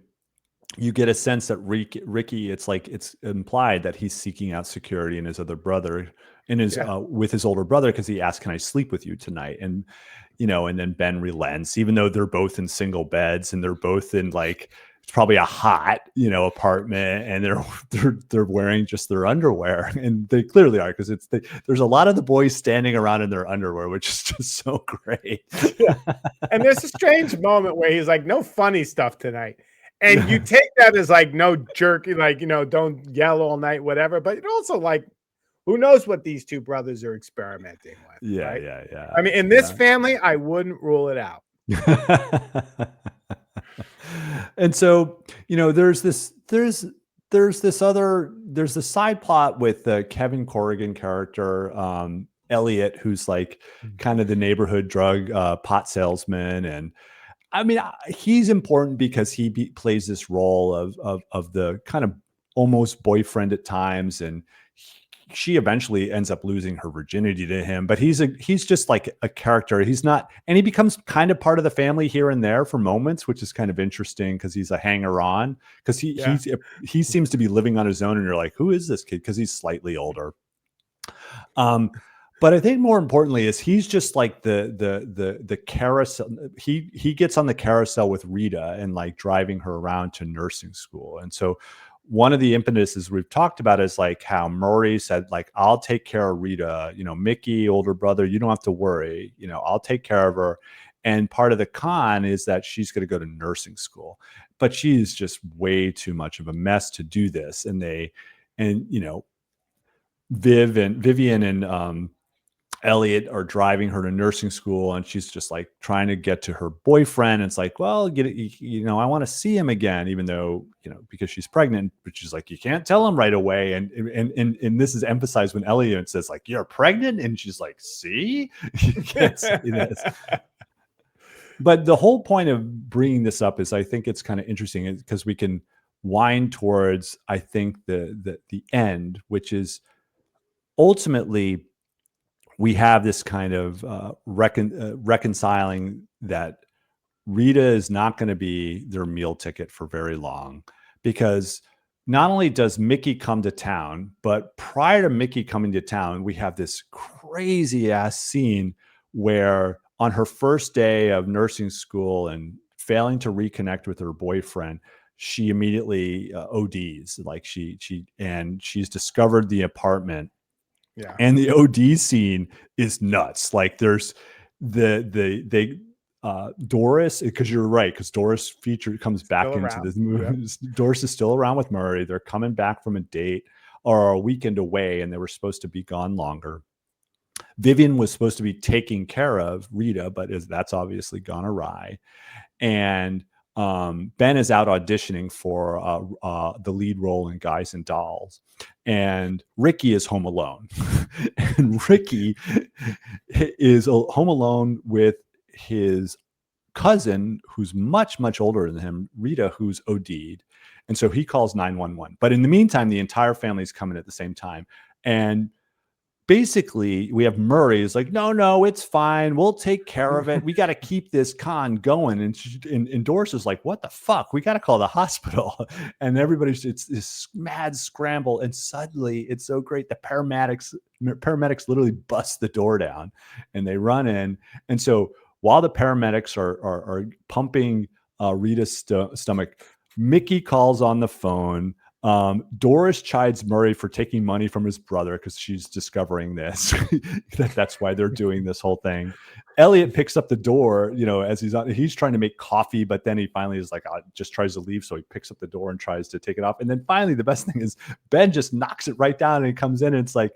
you get a sense that Ricky, it's like, it's implied that he's seeking out security in his other brother, with his older brother, because he asked, can I sleep with you tonight? And, and then Ben relents, even though they're both in single beds and they're both in like, it's probably a hot, apartment, and they're wearing just their underwear, and they clearly are, because there's a lot of the boys standing around in their underwear, which is just so great. And there's a strange moment where he's like, no funny stuff tonight. And you take that as like, no jerky, like, don't yell all night, whatever. But it also like, who knows what these two brothers are experimenting with? Yeah, right? yeah. I mean, in this family, I wouldn't rule it out. And so, there's the side plot with the Kevin Corrigan character, Elliot, who's like kind of the neighborhood drug pot salesman. And I mean, he's important because he plays this role of the kind of almost boyfriend at times, and she eventually ends up losing her virginity to him, but he's just like a character. He's not, and he becomes kind of part of the family here and there for moments, which is kind of interesting because he's a hanger on, because he seems to be living on his own, and you're like, who is this kid? Because he's slightly older. But I think more importantly is he's just like the carousel. He gets on the carousel with Rita and like driving her around to nursing school. And so one of the impetuses we've talked about is like how Murray said, like, I'll take care of Rita, Mickey, older brother, you don't have to worry, I'll take care of her. And part of the con is that she's going to go to nursing school, but she's just way too much of a mess to do this. And Vivian and Elliot are driving her to nursing school, and she's just like trying to get to her boyfriend. It's like, well, I want to see him again, even though, because she's pregnant, but she's like, you can't tell him right away. And this is emphasized when Elliot says like, you're pregnant. And she's like, see, you can't see this. But the whole point of bringing this up is I think it's kind of interesting because we can wind towards, I think, the end, which is ultimately we have this kind of reconciling that Rita is not going to be their meal ticket for very long, because not only does Mickey come to town, but prior to Mickey coming to town, we have this crazy ass scene where on her first day of nursing school and failing to reconnect with her boyfriend, she immediately ODs. Like she's discovered the apartment, Yeah. and the OD scene is nuts. Like there's they Doris, because you're right, because Doris comes back Still into around. this movie. Yep. Doris is still around with Murray. They're coming back from a date or a weekend away, and they were supposed to be gone longer. Vivian was supposed to be taking care of Rita, but that's obviously gone awry. And Ben is out auditioning for the lead role in Guys and Dolls, and Ricky is home alone. And Ricky is home alone with his cousin, who's much, much older than him, Rita, who's OD'd. And so he calls 911. But in the meantime, the entire family's coming at the same time. And basically we have Murray is like, no, it's fine. We'll take care of it. We got to keep this con going. And Doris is like, what the fuck? We got to call the hospital. And it's this mad scramble. And suddenly it's so great. The paramedics literally bust the door down and they run in. And so while the paramedics are pumping Rita's stomach, Mickey calls on the phone. Doris chides Murray for taking money from his brother because she's discovering this. That's why they're doing this whole thing. Elliot picks up the door, as he's trying to make coffee, but then he finally is like, just tries to leave. So he picks up the door and tries to take it off. And then finally, the best thing is Ben just knocks it right down and he comes in and it's like,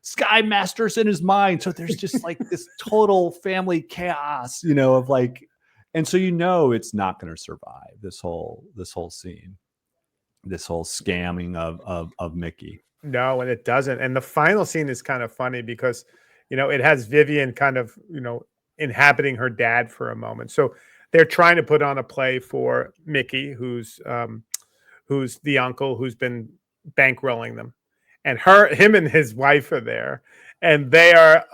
Sky Master's in his mind. So there's just like this total family chaos, of like, and so it's not going to survive this whole scene. This whole scamming of Mickey. No, and it doesn't. And the final scene is kind of funny because, it has Vivian kind of, inhabiting her dad for a moment. So they're trying to put on a play for Mickey, who's the uncle who's been bankrolling them, and him and his wife are there, and they are,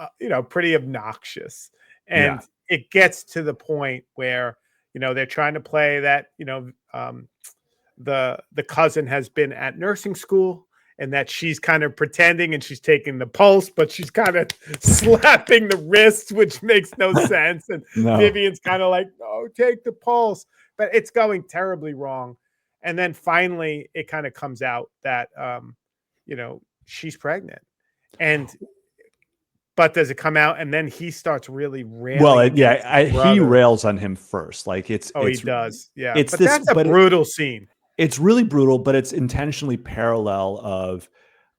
pretty obnoxious. And it gets to the point where, they're trying to play that, the cousin has been at nursing school and that she's kind of pretending and she's taking the pulse, but she's kind of slapping the wrist, which makes no sense. And Vivian's kind of like, no, take the pulse, but it's going terribly wrong. And then finally it kind of comes out that, she's pregnant. But does it come out? And then he starts really railing. Well, he rails on him first. Like he does. Yeah. It's but that's a brutal scene. It's really brutal, but it's intentionally parallel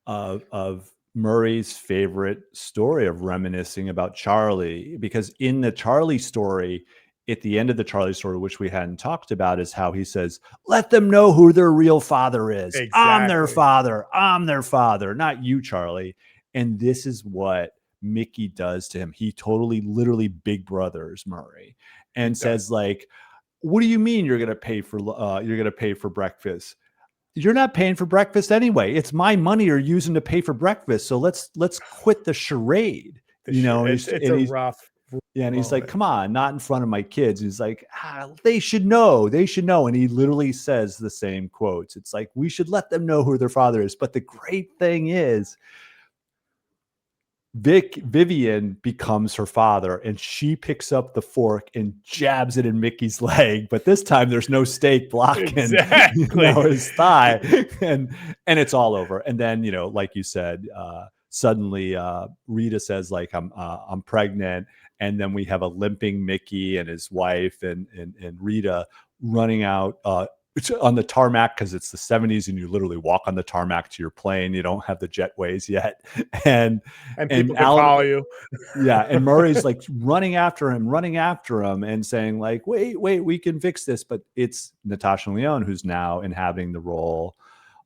of Murray's favorite story of reminiscing about Charlie, because in the Charlie story, at the end of the Charlie story, which we hadn't talked about, is how he says, let them know who their real father is. Exactly. I'm their father, not you, Charlie. And this is what Mickey does to him. He literally big brothers Murray and says like, what do you mean you're going to pay for breakfast? You're not paying for breakfast anyway. It's my money you're using to pay for breakfast. So let's quit the charade. It's a rough. Yeah, and he's like, come on, not in front of my kids. He's like, they should know. They should know. And he literally says the same quotes. It's like, we should let them know who their father is. But the great thing is, Vivian becomes her father, and she picks up the fork and jabs it in Mickey's leg. But this time, there's no steak blocking his thigh, and it's all over. And then, like you said, suddenly Rita says, like, I'm pregnant, and then we have a limping Mickey and his wife and Rita running out. It's on the tarmac because it's the 70s and you literally walk on the tarmac to your plane. You don't have the jetways yet. And people can follow you. Yeah. And Murray's like running after him and saying like, wait, we can fix this. But it's Natasha Lyonne who's now inhabiting the role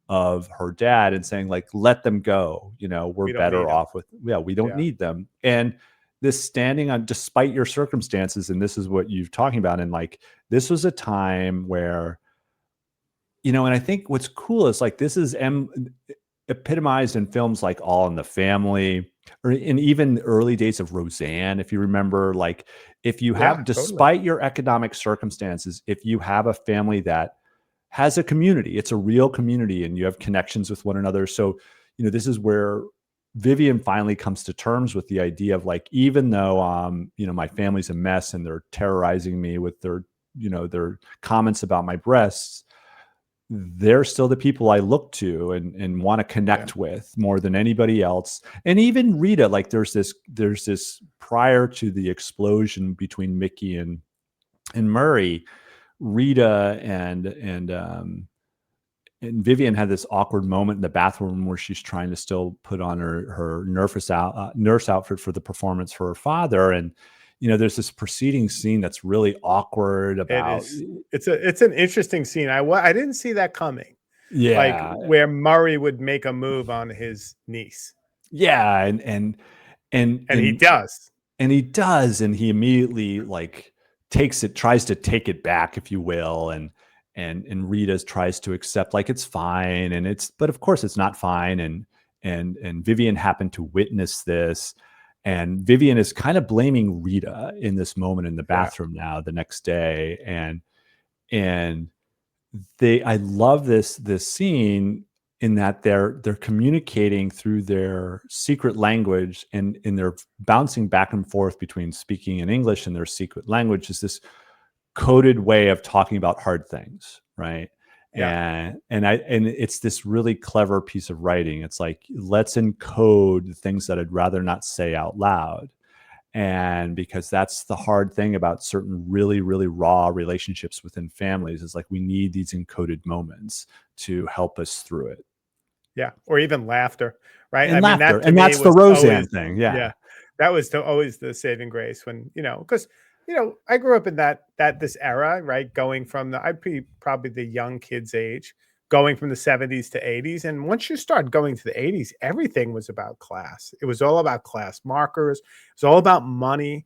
of her dad and saying like, let them go. We're better off with, we don't need them. And this standing on despite your circumstances. And this is what you're talking about. And like, this was a time where, and I think what's cool is like this is epitomized in films like All in the Family, or in even the early days of Roseanne. If you remember, like if you Yeah, have, totally. despite your economic circumstances, if you have a family that has a community, it's a real community, and you have connections with one another. So, this is where Vivian finally comes to terms with the idea of like, even though, my family's a mess and they're terrorizing me with their comments about my breasts, they're still the people I look to and want to Yeah. connect with more than anybody else. And even Rita, like there's this prior to the explosion between Mickey and Murray, Rita and Vivian had this awkward moment in the bathroom where she's trying to still put on her nurse outfit for the performance for her father. And, there's this preceding scene that's really awkward It about, is. It's an interesting scene. I didn't see that coming. Like yeah, where Murray would make a move on his niece, yeah. And, and he and, does. and he does, and he immediately like tries to take it back, if you will. And Rita tries to accept like it's fine. But of course it's not fine. And Vivian happened to witness this. And Vivian is kind of blaming Rita in this moment in the Yeah, bathroom now the next day. And I love this scene in that they're communicating through their secret language, and they're bouncing back and forth between speaking in English and their secret language. Is this coded way of talking about hard things, right? yeah, And it's this really clever piece of writing. It's like, let's encode the things that I'd rather not say out loud. And because that's the hard thing about certain really, really raw relationships within families, is like we need these encoded moments to help us through it. yeah. Or even laughter, right? And I mean, laughter. that to And me that's the was Roseanne always, thing. Yeah. yeah, that was always the saving grace when, because I grew up in this era, right? Going from I'd be probably the young kids age, going from the 70s to 80s. And once you start going to the 80s, everything was about class. It was all about class markers. It was all about money.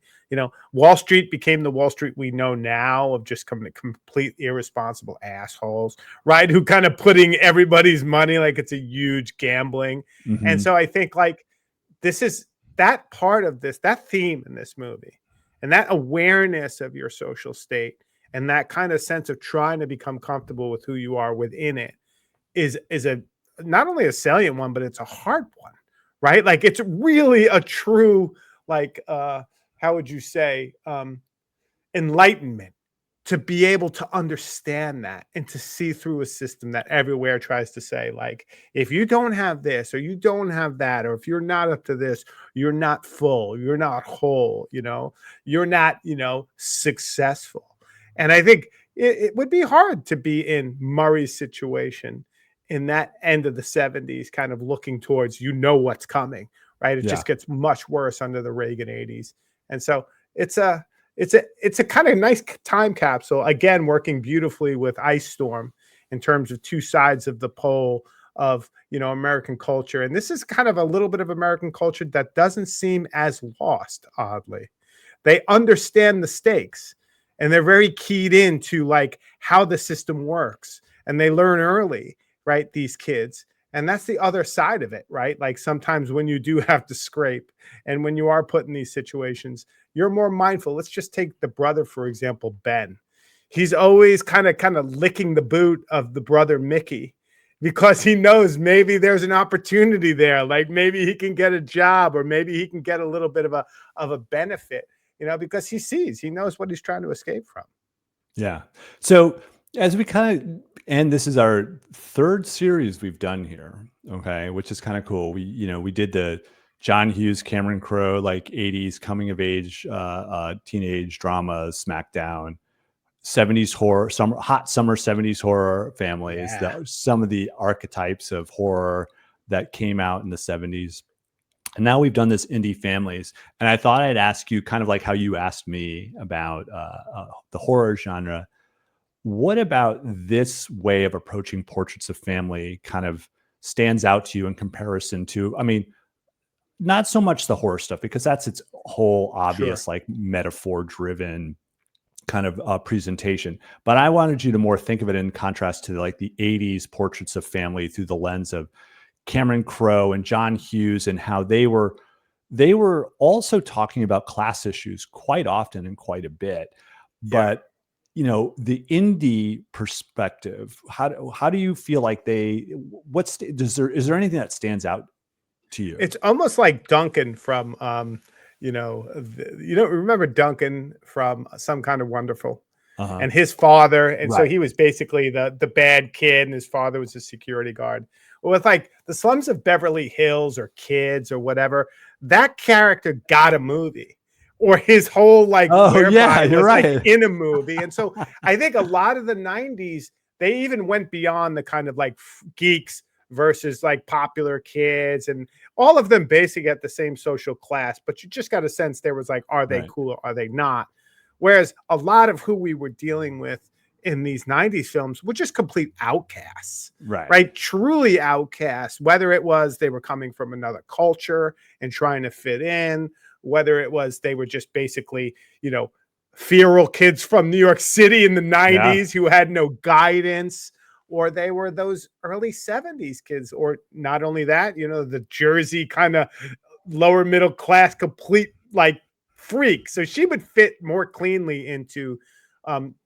Wall Street became the Wall Street we know now, of just complete irresponsible assholes, right? Who kind of putting everybody's money like it's a huge gambling. And Hmm. so I think like this is that part of that theme in this movie, and that awareness of your social state, and that kind of sense of trying to become comfortable with who you are within it is a not only a salient one, but it's a hard one, right? Like it's really a true, like how would you say, enlightenment, to be able to understand that and to see through a system that everywhere tries to say, like, if you don't have this or you don't have that, or if you're not up to this, you're not full, you're not whole, you're not, successful. And I think it would be hard to be in Murray's situation in that end of the 70s, kind of looking towards, what's coming, right? It Yeah. just gets much worse under the Reagan 80s. And so it's a kind of nice time capsule, again, working beautifully with Ice Storm in terms of two sides of the pole of American culture. And this is kind of a little bit of American culture that doesn't seem as lost, oddly. They understand the stakes, and they're very keyed into like how the system works, and they learn early, right, these kids. And that's the other side of it, right? Like sometimes when you do have to scrape, and when you are put in these situations, you're more mindful. Let's just take the brother, for example, Ben. He's always kind of licking the boot of the brother Mickey, because he knows maybe there's an opportunity there. Like maybe he can get a job, or maybe he can get a little bit of a benefit, because he knows what he's trying to escape from. Yeah. So as we kind of end, this is our third series we've done here. Okay. Which is kind of cool. We did the John Hughes, Cameron Crowe, like 80s coming of age, teenage drama, SmackDown, 70s horror, hot summer 70s horror families, Yeah. some of the archetypes of horror that came out in the 70s. And now we've done this indie families. And I thought I'd ask you, kind of like how you asked me about the horror genre. What about this way of approaching portraits of family kind of stands out to you in comparison to, I mean, not so much the horror stuff, because that's its whole Sure. obvious, like metaphor driven kind of presentation. But I wanted you to more think of it in contrast to like the 80s portraits of family through the lens of Cameron Crowe and John Hughes, and how they were also talking about class issues quite often and quite a bit. But you know, the indie perspective, how do you feel like is there anything that stands out to you? It's almost like Duncan from remember Duncan from Some Kind of Wonderful, and his father, and so he was basically the bad kid, and his father was a security guard. Well, with like the Slums of Beverly Hills or Kids or whatever, that character got a movie, or his whole like whereby was like in a movie. And so I think a lot of the 90s, they even went beyond the kind of like geeks versus like popular kids, and all of them basically at the same social class, but you just got a sense there was like, are they cool or are they not? Whereas a lot of who we were dealing with in these 90s films were just complete outcasts, right? Truly outcasts, whether it was they were coming from another culture and trying to fit in, whether it was they were just basically, feral kids from New York City in the 90s who had no guidance, or they were those early 70s kids, or not only that, the Jersey kind of lower middle class, complete like freak. So she would fit more cleanly into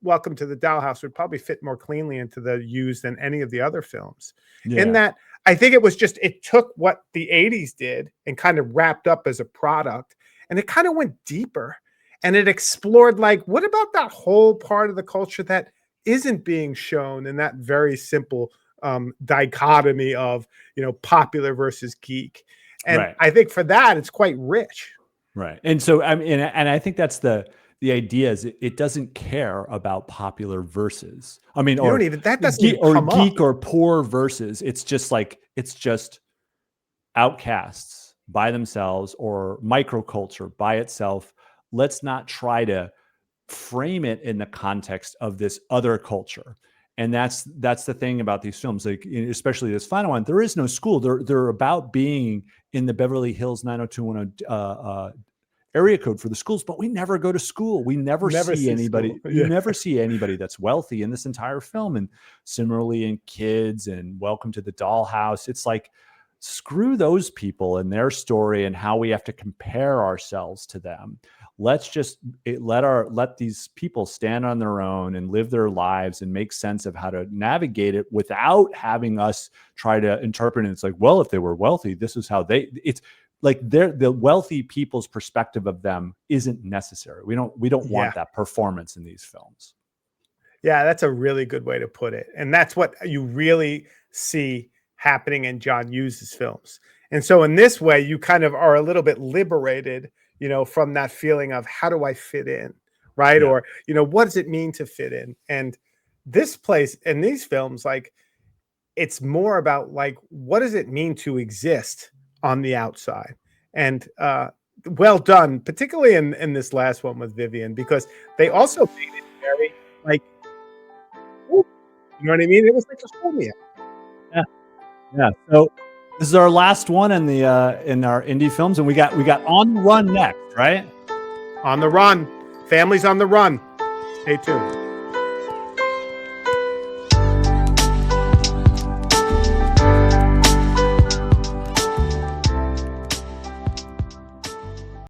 Welcome to the Dollhouse would probably fit more cleanly into the Used than any of the other films. In that, I think it took what the 80s did and kind of wrapped up as a product, and it kind of went deeper, and it explored like, what about that whole part of the culture that isn't being shown in that very simple dichotomy of, popular versus geek. And I think for that, it's quite rich. Right. And so, I mean, and I think that's the idea is it doesn't care about popular versus, I mean, or that doesn't even come up. Geek or poor versus. It's just outcasts by themselves, or microculture by itself. Let's not try to frame it in the context of this other culture. And that's the thing about these films, like especially this final one. There is no school. They're about being in the Beverly Hills 90210 area code for the schools, but we never go to school. We never see anybody. You never see anybody that's wealthy in this entire film. And similarly in Kids and Welcome to the Dollhouse, it's like, screw those people and their story and how we have to compare ourselves to them. Let's just let these people stand on their own and live their lives and make sense of how to navigate it without having us try to interpret it. It's like, well, if they were wealthy, this is how it's like the wealthy people's perspective of them isn't necessary. We don't want that performance in these films. Yeah, that's a really good way to put it. And that's what you really see happening in John Hughes' films. And so in this way, you kind of are a little bit liberated, from that feeling of, how do I fit in? Right. Yeah. Or, what does it mean to fit in? And this place in these films, like, it's more about like, what does it mean to exist on the outside? And well done, particularly in this last one with Vivian, because they also made it very like, you know what I mean? It was like a homie. Yeah. So this is our last one in our indie films, and we got On the Run next, right? On the Run. Families on the Run. Stay tuned.